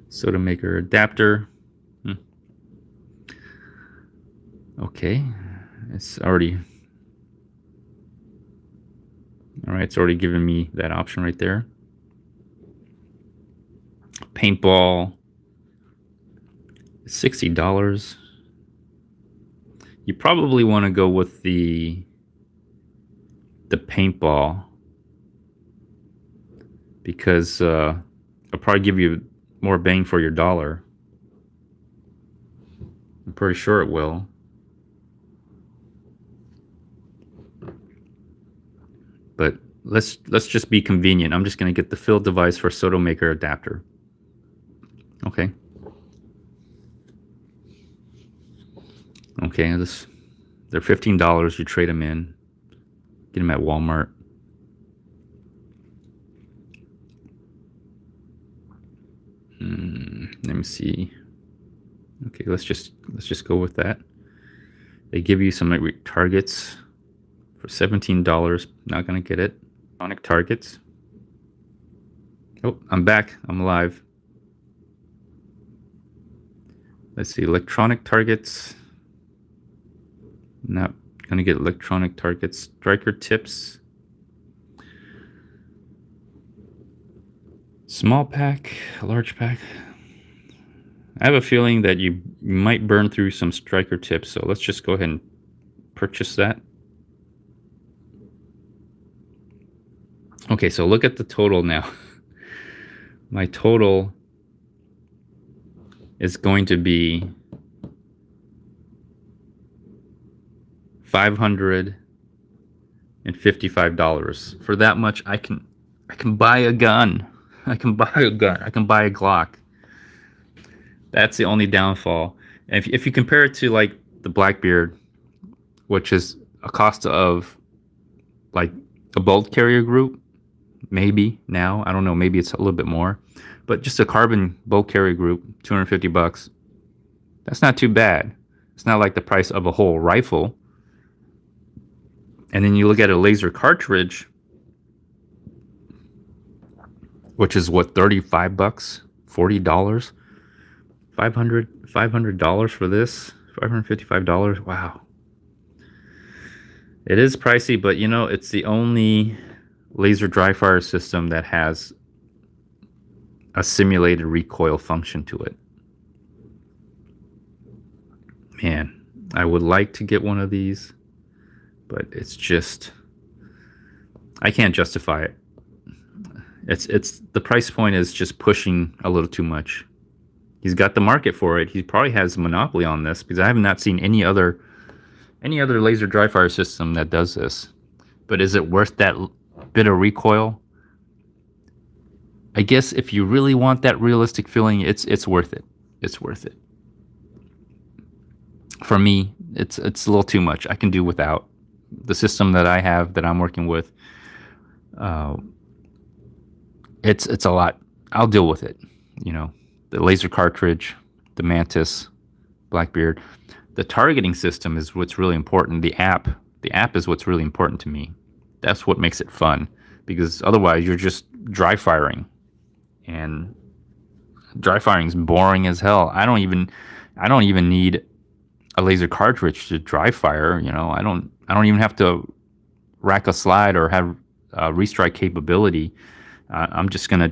Soda maker adapter. Okay, it's already. All right, it's already given me that option right there. Paintball, $60. You probably want to go with the paintball, because it'll probably give you more bang for your dollar. I'm pretty sure it will. But let's just be convenient. I'm just going to get the fill device for soda maker adapter. Okay. Okay, they're $15. You trade them in. Get them at Walmart. Let me see. Okay, let's just go with that. They give you some targets for $17. Not gonna get it. Electronic targets. Oh, I'm back. I'm alive. Let's see. Electronic targets. Not gonna get electronic targets. Striker tips. Small pack, large pack. I have a feeling that you might burn through some striker tips, so let's just go ahead and purchase that. Okay, so look at the total now. My total is going to be $555. For that much, I can buy a gun. I can buy a gun. I can buy a Glock. That's the only downfall. And if you compare it to like the Blackbeard, which is a cost of like a bolt carrier group, maybe now, I don't know, maybe it's a little bit more, but just a carbon bolt carrier group, $250. That's not too bad. It's not like the price of a whole rifle. And then you look at a laser cartridge, which is what, $35, $40, $500 for this, $555. Wow. It is pricey, but you know, it's the only laser dry fire system that has a simulated recoil function to it. Man, I would like to get one of these, but it's just, I can't justify it. It's the price point is just pushing a little too much. He's got the market for it. He probably has a monopoly on this, because I have not seen any other laser dry fire system that does this. But is it worth that bit of recoil? I guess if you really want that realistic feeling, it's worth it. It's worth it. For me, it's a little too much. I can do without. The system that I have, that I'm working with, it's a lot. I'll deal with it. You know, the laser cartridge, the Mantis, Blackbeard. The targeting system is what's really important. The app is what's really important to me. That's what makes it fun, because otherwise you're just dry firing, and dry firing is boring as hell. I don't even need a laser cartridge to dry fire. You know, I don't even have to rack a slide or have restrike capability. I'm just gonna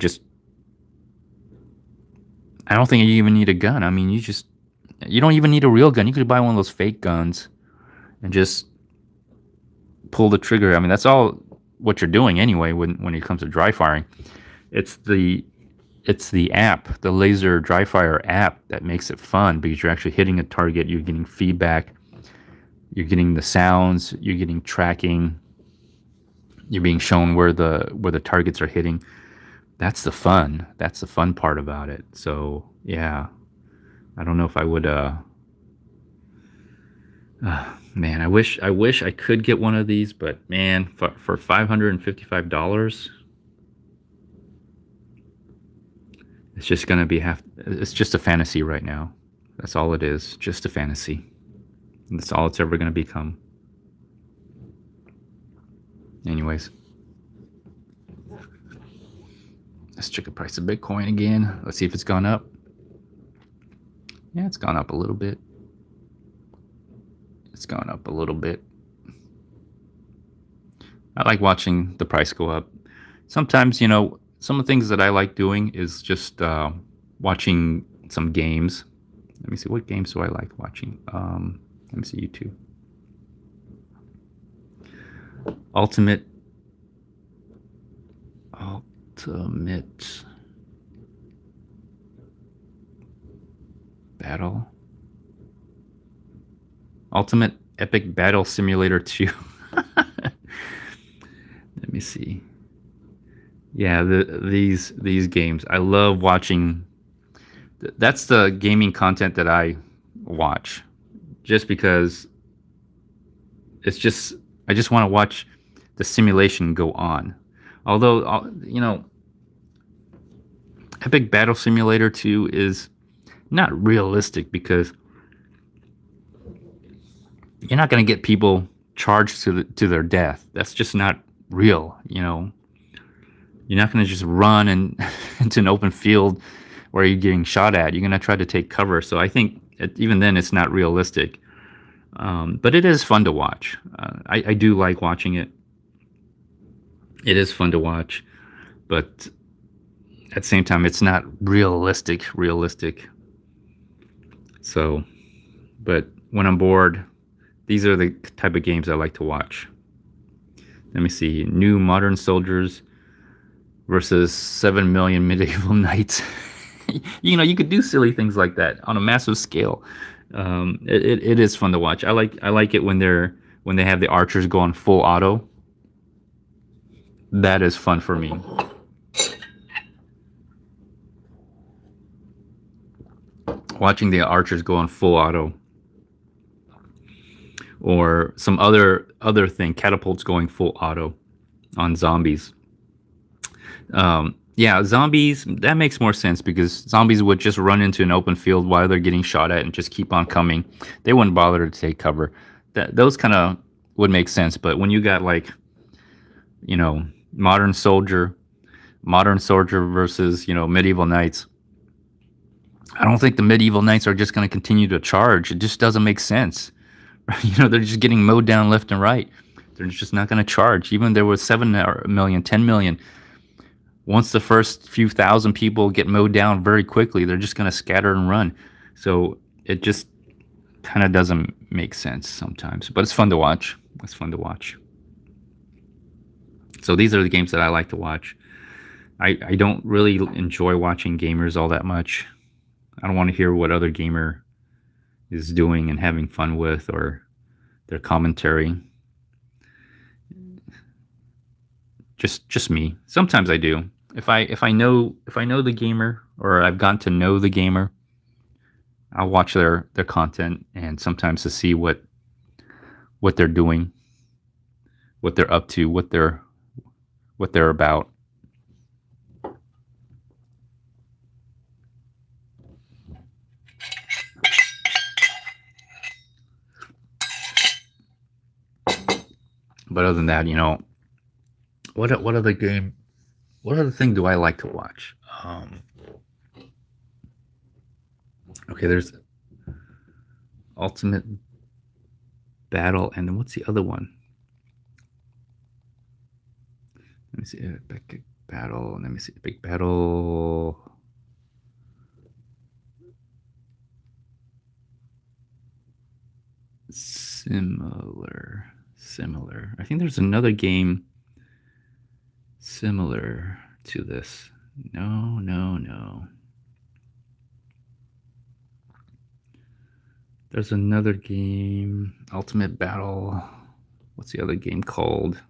I don't think you even need a gun. I mean, you don't even need a real gun. You could buy one of those fake guns and just pull the trigger. I mean, that's all what you're doing anyway when it comes to dry firing. It's the app, the laser dry fire app, that makes it fun, because you're actually hitting a target, you're getting feedback, you're getting the sounds, you're getting tracking, you're being shown where the targets are hitting. That's the fun part about it. So yeah, I don't know if I would. Man, I wish I could get one of these, but man, for $555, it's just gonna be half. It's just a fantasy right now. That's all it is. Just a fantasy. And that's all it's ever gonna become. Anyways, let's check the price of Bitcoin again. Let's see if it's gone up. Yeah, it's gone up a little bit. It's gone up a little bit. I like watching the price go up. Sometimes, some of the things that I like doing is just watching some games. Let me see, what games do I like watching? Let me see, YouTube. Ultimate Battle. Ultimate Epic Battle Simulator 2. Let me see. Yeah, these games. I love watching. That's the gaming content that I watch, just because it's just I just want to watch the simulation go on. Although Epic Battle Simulator 2 is not realistic because you're not going to get people charged to their death. That's just not real. You're not going to just run and into an open field where you're getting shot at. You're going to try to take cover. So I think even then it's not realistic. But it is fun to watch. I do like watching it. It is fun to watch, but at the same time, it's not realistic. So, but when I'm bored, these are the type of games I like to watch. Let me see. New Modern Soldiers versus 7 million medieval knights. You could do silly things like that on a massive scale. It is fun to watch. I like it when they have the archers go on full auto. That is fun for me. Watching the archers go on full auto, or some other thing, catapults going full auto on zombies. Yeah, zombies, that makes more sense because zombies would just run into an open field while they're getting shot at and just keep on coming. They wouldn't bother to take cover. Those kind of would make sense, but when you got like, you know, modern soldier, modern soldier versus, medieval knights, I don't think the medieval knights are just going to continue to charge. It just doesn't make sense. They're just getting mowed down left and right. They're just not going to charge. Even there was 7 million, 10 million. Once the first few thousand people get mowed down very quickly, they're just going to scatter and run. So it just kind of doesn't make sense sometimes. But it's fun to watch. It's fun to watch. So these are the games that I like to watch. I don't really enjoy watching gamers all that much. I don't want to hear what other gamer is doing and having fun with, or their commentary. Just me. Sometimes I do. If I know the gamer, or I've gotten to know the gamer, I'll watch their content, and sometimes to see what they're doing, what they're up to, what they're about. But other than that, what other thing do I like to watch? Okay, there's Ultimate Battle, and then what's the other one? Let me see. Big Battle. Let me see. Big Battle. Similar. I think there's another game similar to this. No. There's another game, Ultimate Battle. What's the other game called?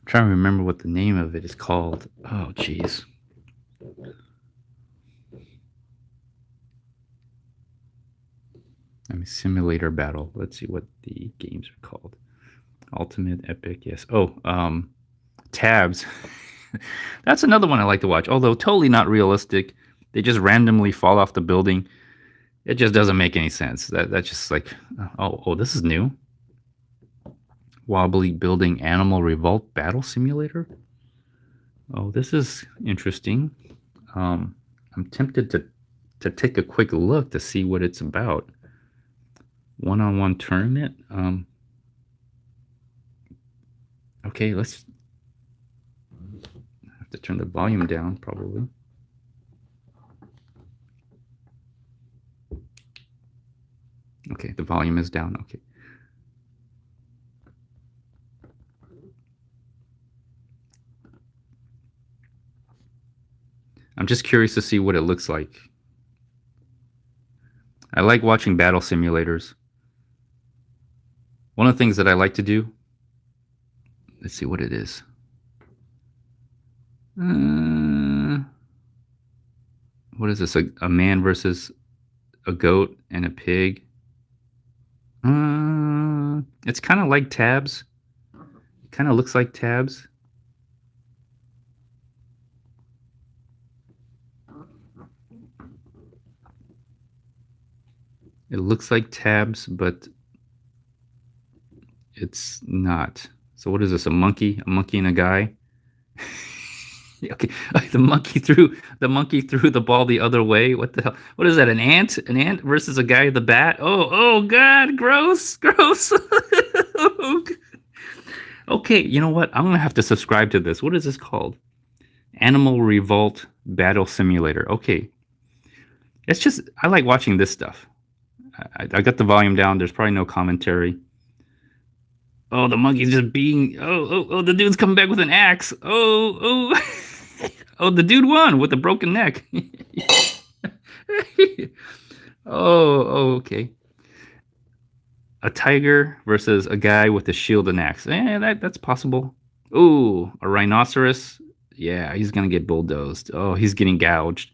trying to remember what the name of it is called. Oh, jeez. I mean, simulator battle. Let's see what the games are called. Ultimate, Epic, yes. Oh, Tabs. That's another one I like to watch. Although totally not realistic. They just randomly fall off the building. It just doesn't make any sense. That's just like, oh, this is new. Wobbly building animal revolt battle simulator. Oh, this is interesting. I'm tempted to take a quick look to see what it's about. One-on-one tournament. Okay, let's have to turn the volume down probably. Okay, the volume is down. Okay. I'm just curious to see what it looks like. I like watching battle simulators. One of the things that I like to do, let's see what it is. What is this? A man versus a goat and a pig. It's kind of like Tabs. It kind of looks like Tabs. It looks like Tabs, but it's not. So what is this? A monkey? A monkey and a guy? Okay, the monkey threw the ball the other way. What the hell? What is that? An ant? An ant versus a guy with a bat? Oh God, gross, gross. Okay, you know what? I'm gonna have to subscribe to this. What is this called? Animal Revolt Battle Simulator. Okay, it's just I like watching this stuff. I got the volume down. There's probably no commentary. Oh, the monkey's just being. Oh! The dude's coming back with an axe. Oh! Oh, the dude won with a broken neck. Okay. A tiger versus a guy with a shield and axe. That's possible. Ooh, a rhinoceros. Yeah, he's gonna get bulldozed. Oh, he's getting gouged.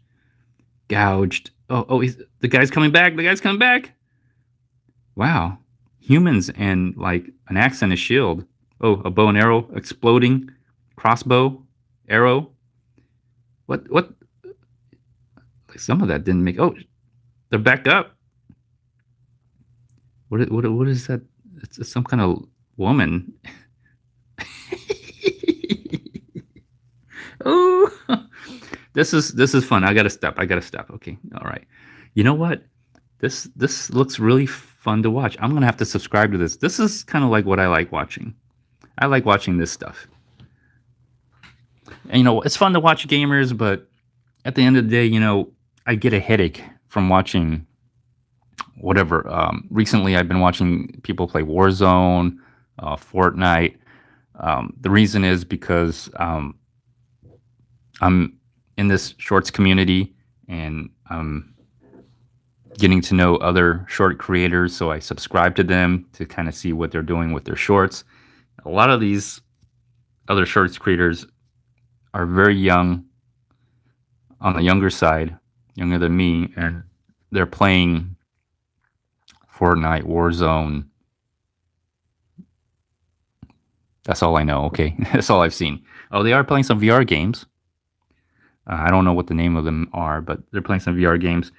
Gouged. The guy's coming back. The guy's coming back. Wow. Humans and like an axe and a shield. Oh, a bow and arrow exploding. Crossbow. Arrow. What? Like some of that didn't make. Oh, they're back up. What is that? It's some kind of woman. Oh, this is fun. I gotta stop. Okay, all right. You know what? This looks really fun to watch. I'm gonna have to subscribe to this. This is kind of like what I like watching. I like watching this stuff. And it's fun to watch gamers, but at the end of the day, I get a headache from watching whatever. Recently, I've been watching people play Warzone, Fortnite. The reason is because I'm in this shorts community and I'm getting to know other short creators. So I subscribe to them to kind of see what they're doing with their shorts. A lot of these other shorts creators are very young, on the younger side, younger than me, and they're playing Fortnite, Warzone. That's all I know. Okay, that's all I've seen. Oh, they are playing some VR games. I don't know what the name of them are, but they're playing some VR games.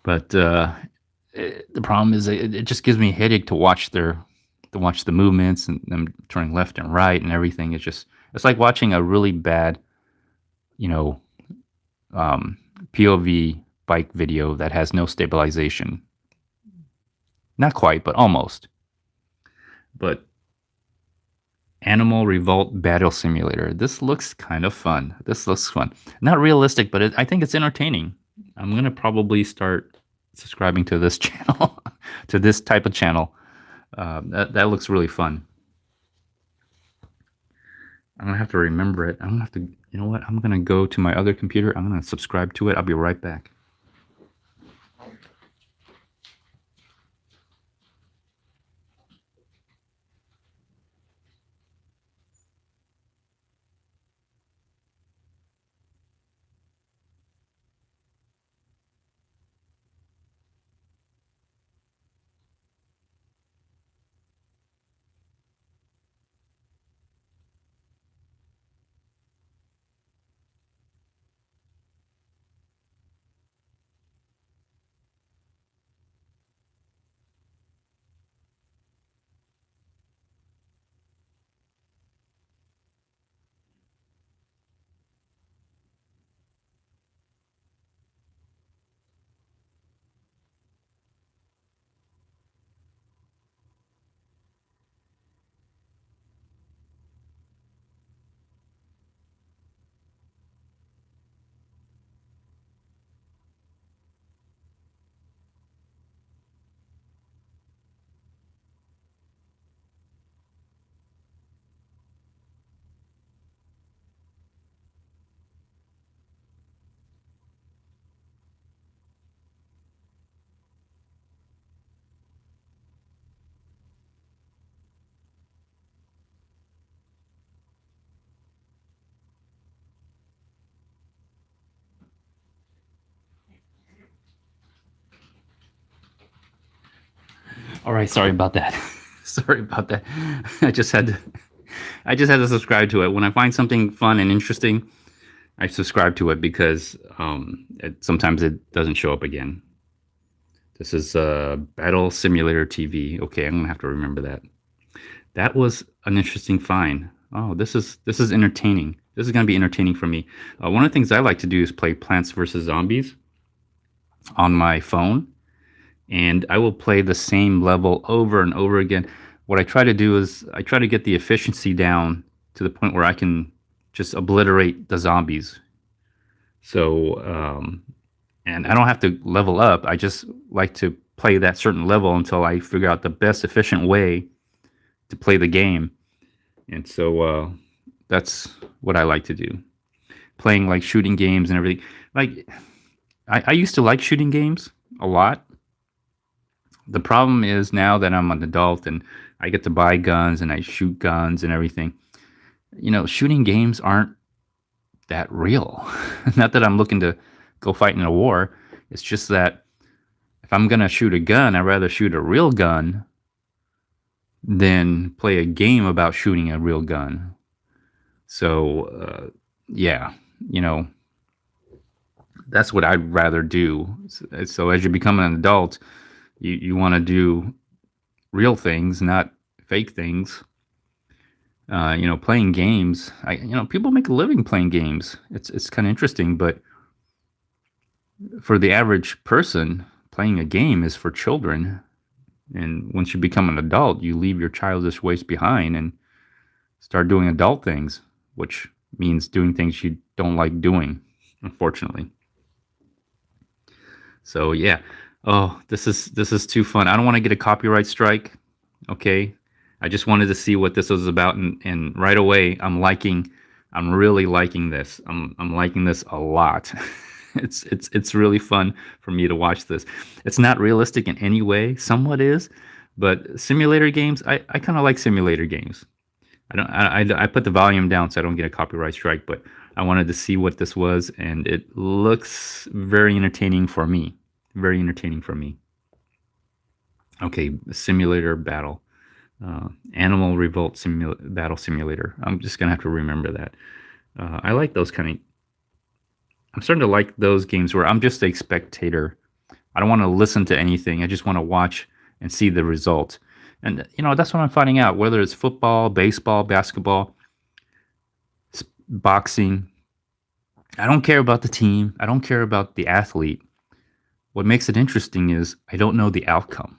But the problem is it just gives me a headache to watch the movements and them turning left and right and everything. It's like watching a really bad, you know, POV bike video that has no stabilization. Not quite, but almost. But Animal Revolt Battle Simulator. This looks kind of fun. This looks fun. Not realistic, but I think it's entertaining. I'm going to probably start subscribing to this channel, to this type of channel. That looks really fun. I'm going to have to remember it. I'm going to have to, you know what? I'm going to go to my other computer. I'm going to subscribe to it. I'll be right back. All right, sorry about that. Sorry about that. I just had to I just had to subscribe to it. When I find something fun and interesting, I subscribe to it because sometimes it doesn't show up again. This is Battle Simulator TV. Okay, I'm gonna have to remember that. That was an interesting find. Oh, this is entertaining. This is gonna be entertaining for me. One of the things I like to do is play Plants vs Zombies on my phone, and I will play the same level over and over again. What I try to do is I try to get the efficiency down to the point where I can just obliterate the zombies. So, and I don't have to level up. I just like to play that certain level until I figure out the best efficient way to play the game. And so that's what I like to do. Playing like shooting games and everything. Like I used to like shooting games a lot. The problem is now that I'm an adult and I get to buy guns and I shoot guns and everything. Shooting games aren't that real. Not that I'm looking to go fight in a war. It's just that if I'm gonna shoot a gun, I'd rather shoot a real gun than play a game about shooting a real gun. So yeah, you know that's what I'd rather do. So as you become an adult, you want to do real things, not fake things. Playing games. People make a living playing games. It's kind of interesting, but for the average person, playing a game is for children. And once you become an adult, you leave your childish ways behind and start doing adult things, which means doing things you don't like doing, unfortunately. So yeah. Oh, this is too fun. I don't want to get a copyright strike. Okay. I just wanted to see what this was about, and right away I'm really liking this. I'm liking this a lot. It's really fun for me to watch this. It's not realistic in any way. Somewhat is, but simulator games, I kind of like simulator games. I put the volume down so I don't get a copyright strike, but I wanted to see what this was, and it looks very entertaining for me. Very entertaining for me. Okay, simulator battle. Animal Revolt Battle Simulator. I'm just gonna have to remember that. I like those kind of. I'm starting to like those games where I'm just a spectator. I don't want to listen to anything. I just want to watch and see the result. And that's what I'm finding out. Whether it's football, baseball, basketball, boxing, I don't care about the team. I don't care about the athlete. What makes it interesting is I don't know the outcome,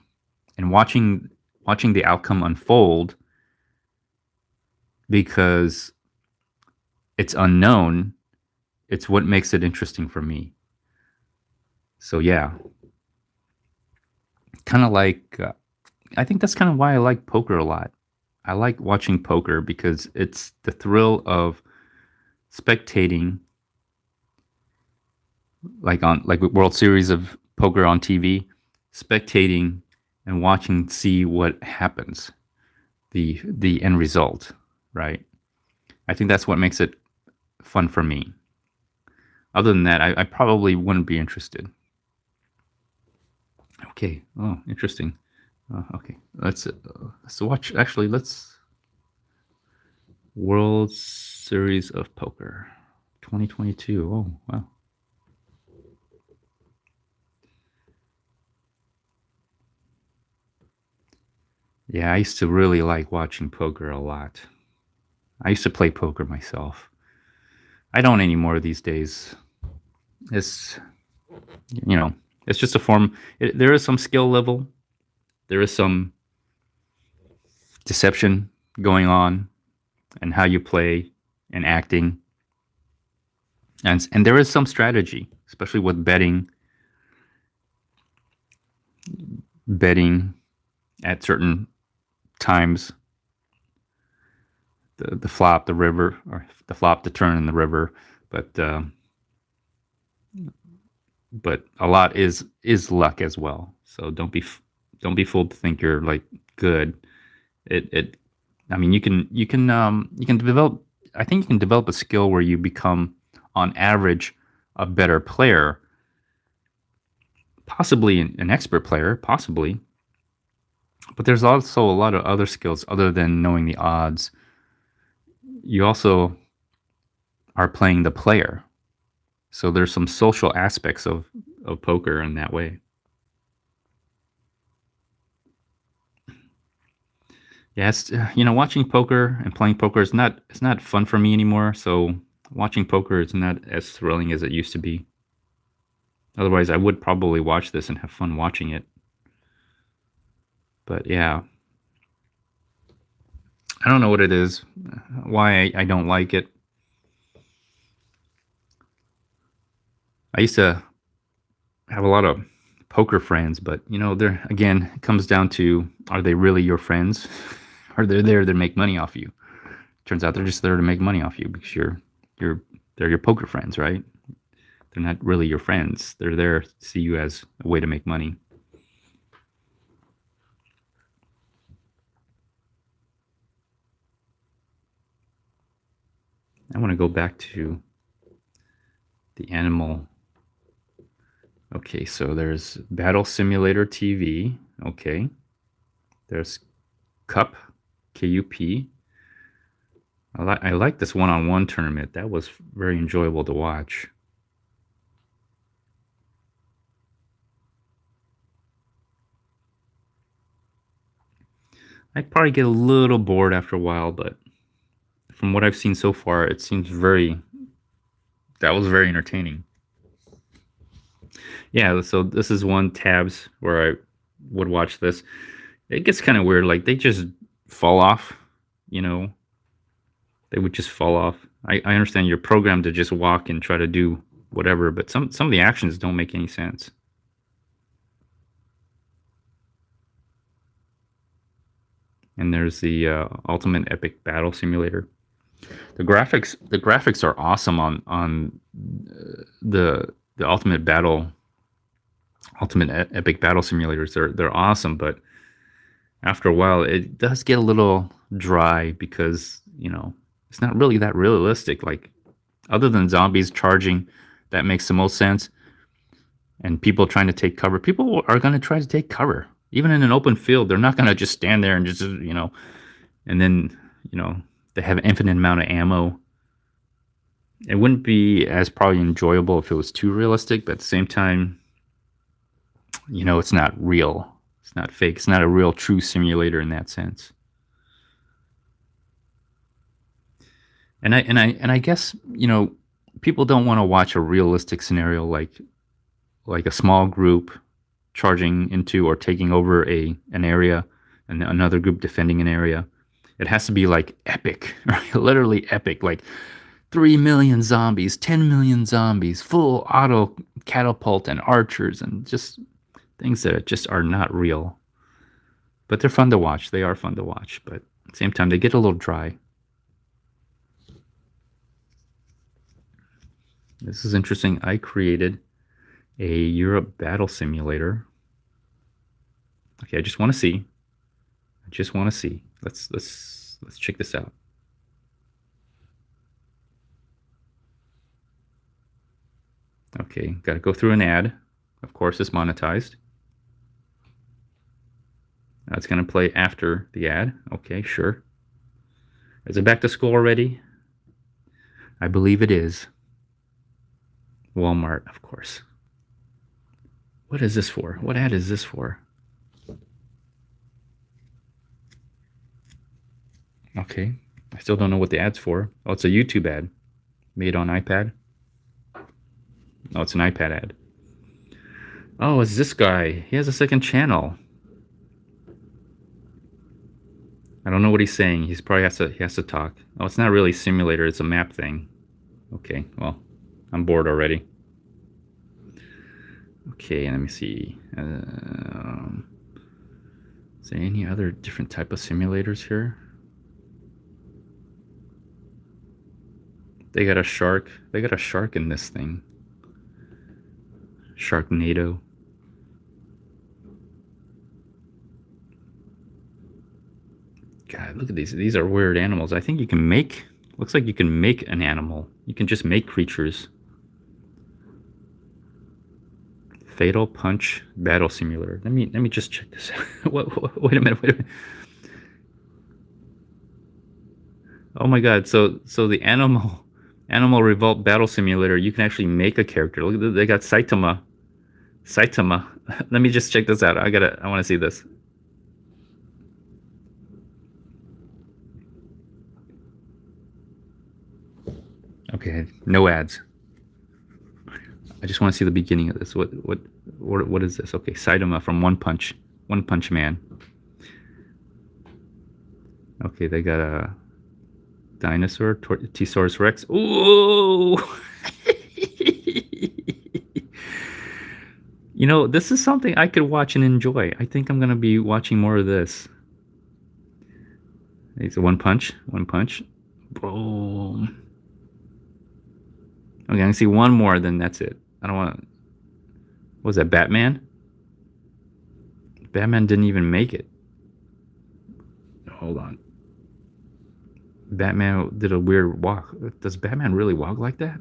and watching the outcome unfold because it's unknown, it's what makes it interesting for me. So yeah, kind of like I think that's kind of why I like poker a lot. I like watching poker because it's the thrill of spectating, like World Series of Poker on TV, spectating and watching see what happens, the end result, right? I think that's what makes it fun for me. Other than that, I probably wouldn't be interested. Okay. Oh, interesting. Okay. Let's watch. Actually, let's World Series of Poker, 2022. Oh, wow. Yeah, I used to really like watching poker a lot. I used to play poker myself. I don't anymore these days. It's you know, it's just a form. There is some skill level. There is some deception going on, and how you play and acting, and there is some strategy, especially with betting at certain times. The flop, the river, or the flop, the turn in the river, but a lot is luck as well. So don't be fooled to think you're like good. It I mean you can develop. I think you can develop a skill where you become on average a better player, possibly an expert player, possibly. But there's also a lot of other skills other than knowing the odds. You also are playing the player. So there's some social aspects of poker in that way. Yeah, it's watching poker and playing poker is not it's not fun for me anymore. So watching poker is not as thrilling as it used to be. Otherwise, I would probably watch this and have fun watching it. But yeah, I don't know what it is, why I don't like it. I used to have a lot of poker friends, but there again, it comes down to, are they really your friends? Are they there to make money off you? Turns out they're just there to make money off you because you're they're your poker friends, right? They're not really your friends. They're there to see you as a way to make money. I want to go back to the animal. Okay, so there's Battle Simulator TV. Okay. There's Cup, KUP. I like this one-on-one tournament. That was very enjoyable to watch. I'd probably get a little bored after a while, but from what I've seen so far, it seems that was very entertaining. Yeah, so this is one tabs where I would watch this. It gets kind of weird. Like they just fall off, you know, they would just fall off. I understand you're programmed to just walk and try to do whatever, but some of the actions don't make any sense. And there's the Ultimate Epic Battle Simulator. The graphics are awesome on the Epic Battle Simulators. They're awesome, but after a while, it does get a little dry because it's not really that realistic. Like other than zombies charging, that makes the most sense. And people trying to take cover. People are going to try to take cover, even in an open field. They're not going to just stand there and just and then they have an infinite amount of ammo. It wouldn't be as probably enjoyable if it was too realistic, but at the same time, it's not real. It's not fake. It's not a real true simulator in that sense. And I guess people don't want to watch a realistic scenario like a small group charging into or taking over an area and another group defending an area. It has to be like epic, right? Literally epic, like 3 million zombies, 10 million zombies, full auto catapult and archers and just things that just are not real. But they're fun to watch. They are fun to watch, but at the same time they get a little dry. This is interesting. I created a Europe battle simulator. Okay, I just want to see. I just want to see. Let's check this out. Okay, got to go through an ad. Of course, it's monetized. Now it's going to play after the ad. Okay, sure. Is it back to school already? I believe it is. Walmart, of course. What is this for? What ad is this for? Okay, I still don't know what the ad's for. Oh, it's a YouTube ad made on iPad. Oh, it's an iPad ad. Oh, it's this guy. He has a second channel. I don't know what he's saying. He has to talk. Oh, it's not really a simulator. It's a map thing. Okay, well, I'm bored already. Okay, let me see. Is there any other different type of simulators here? They got a shark. They got a shark in this thing. Sharknado. God, look at these. These are weird animals. I think you can make... Looks like you can make an animal. You can just make creatures. Fatal Punch Battle Simulator. Let me just check this out. Wait a minute. Wait a minute. Oh my God! So the Animal Revolt Battle Simulator. You can actually make a character. Look, they got Saitama. Saitama. Let me just check this out. I want to see this. Okay, no ads. I just want to see the beginning of this. What is this? Okay, Saitama from One Punch Man. Okay, they got a dinosaur, T-Saurus Rex. Ooh! You know, this is something I could watch and enjoy. I think I'm gonna be watching more of this. It's a One Punch. Boom. Okay, I can see one more, then that's it. I don't want. What was that, Batman? Batman didn't even make it. Hold on. Batman did a weird walk. Does Batman really walk like that?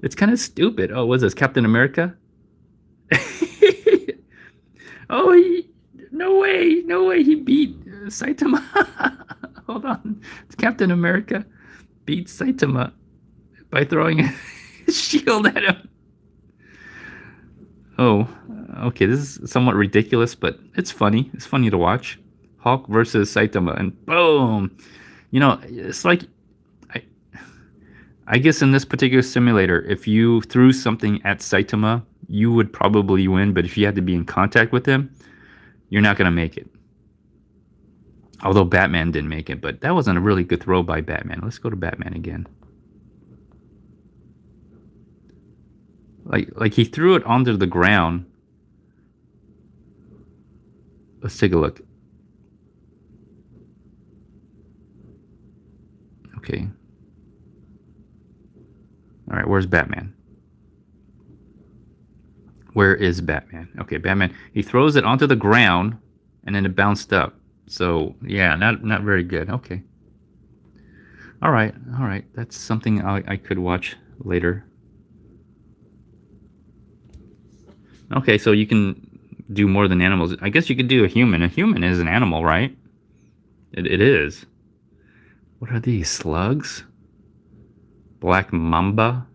It's kind of stupid. Oh, what's this? Captain America? Oh, no way, he beat Saitama. Hold on. It's Captain America beat Saitama by throwing a shield at him. Oh, okay, this is somewhat ridiculous, but it's funny. It's funny to watch. Hulk versus Saitama, and boom! You know, it's like, I guess in this particular simulator, if you threw something at Saitama, you would probably win, but if you had to be in contact with him, you're not going to make it. Although Batman didn't make it, but that wasn't a really good throw by Batman. Let's go to Batman again. Like he threw it onto the ground. Let's take a look. Okay. All right, where's Batman? Where is Batman? Okay, Batman. He throws it onto the ground, and then it bounced up. So yeah, not very good. Okay. All right. That's something I could watch later. Okay, so you can do more than animals. I guess you could do a human. A human is an animal, right? It is. What are these? Slugs? Black Mamba?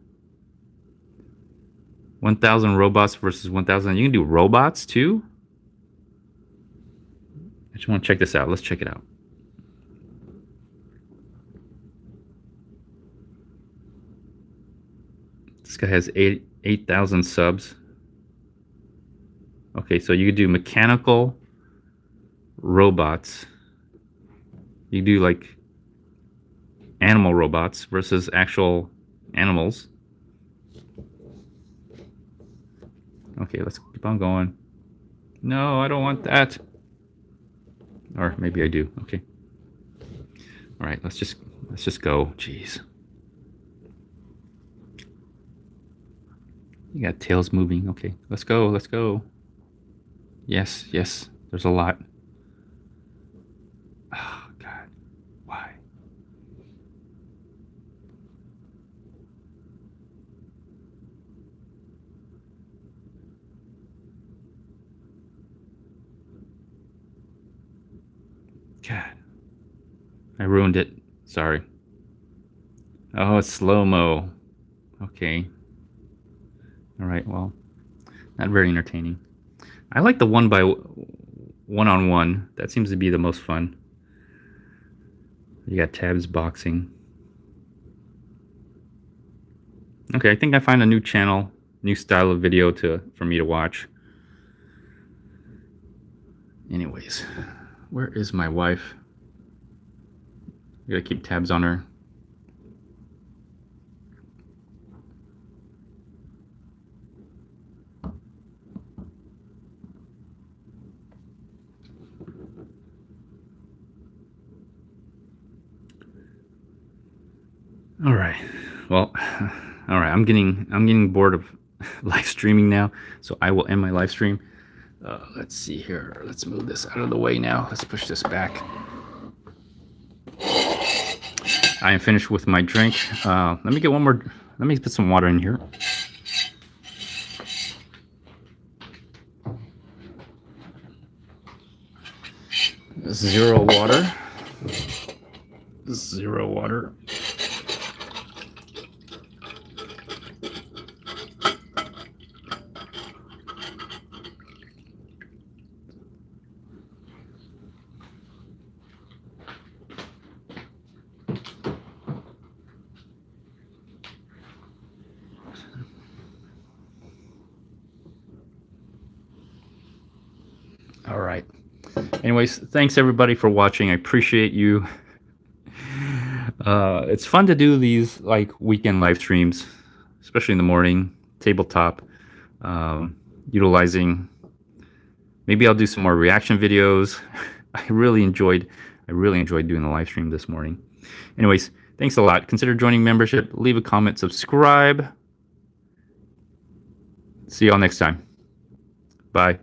1,000 robots versus 1,000. You can do robots too? I just want to check this out. Let's check it out. This guy has 8,000 subs. Okay, so you could do mechanical robots. You do like animal robots versus actual animals. Okay, let's keep on going. No, I don't want that. Or maybe I do. Okay. All right, let's just go. Jeez. You got tails moving. Okay, let's go. Yes. There's a lot. Oh God, why? God, I ruined it. Sorry. Oh, it's slow-mo. Okay. All right, well, not very entertaining. I like the one-on-one. That seems to be the most fun. You got tabs boxing. Okay, I think I find a new channel, new style of video for me to watch. Anyways, where is my wife? I gotta keep tabs on her. All right. Well, all right. I'm getting bored of live streaming now, so I will end my live stream. Let's see here. Let's move this out of the way now. Let's push this back. I am finished with my drink. Let me get one more. Let me put some water in here. Zero water. Zero water. All right. Anyways, thanks everybody for watching. I appreciate you. It's fun to do these like weekend live streams, especially in the morning, tabletop, utilizing. Maybe I'll do some more reaction videos. I really enjoyed doing the live stream this morning. Anyways, thanks a lot. Consider joining membership. Leave a comment, subscribe. See y'all next time. Bye.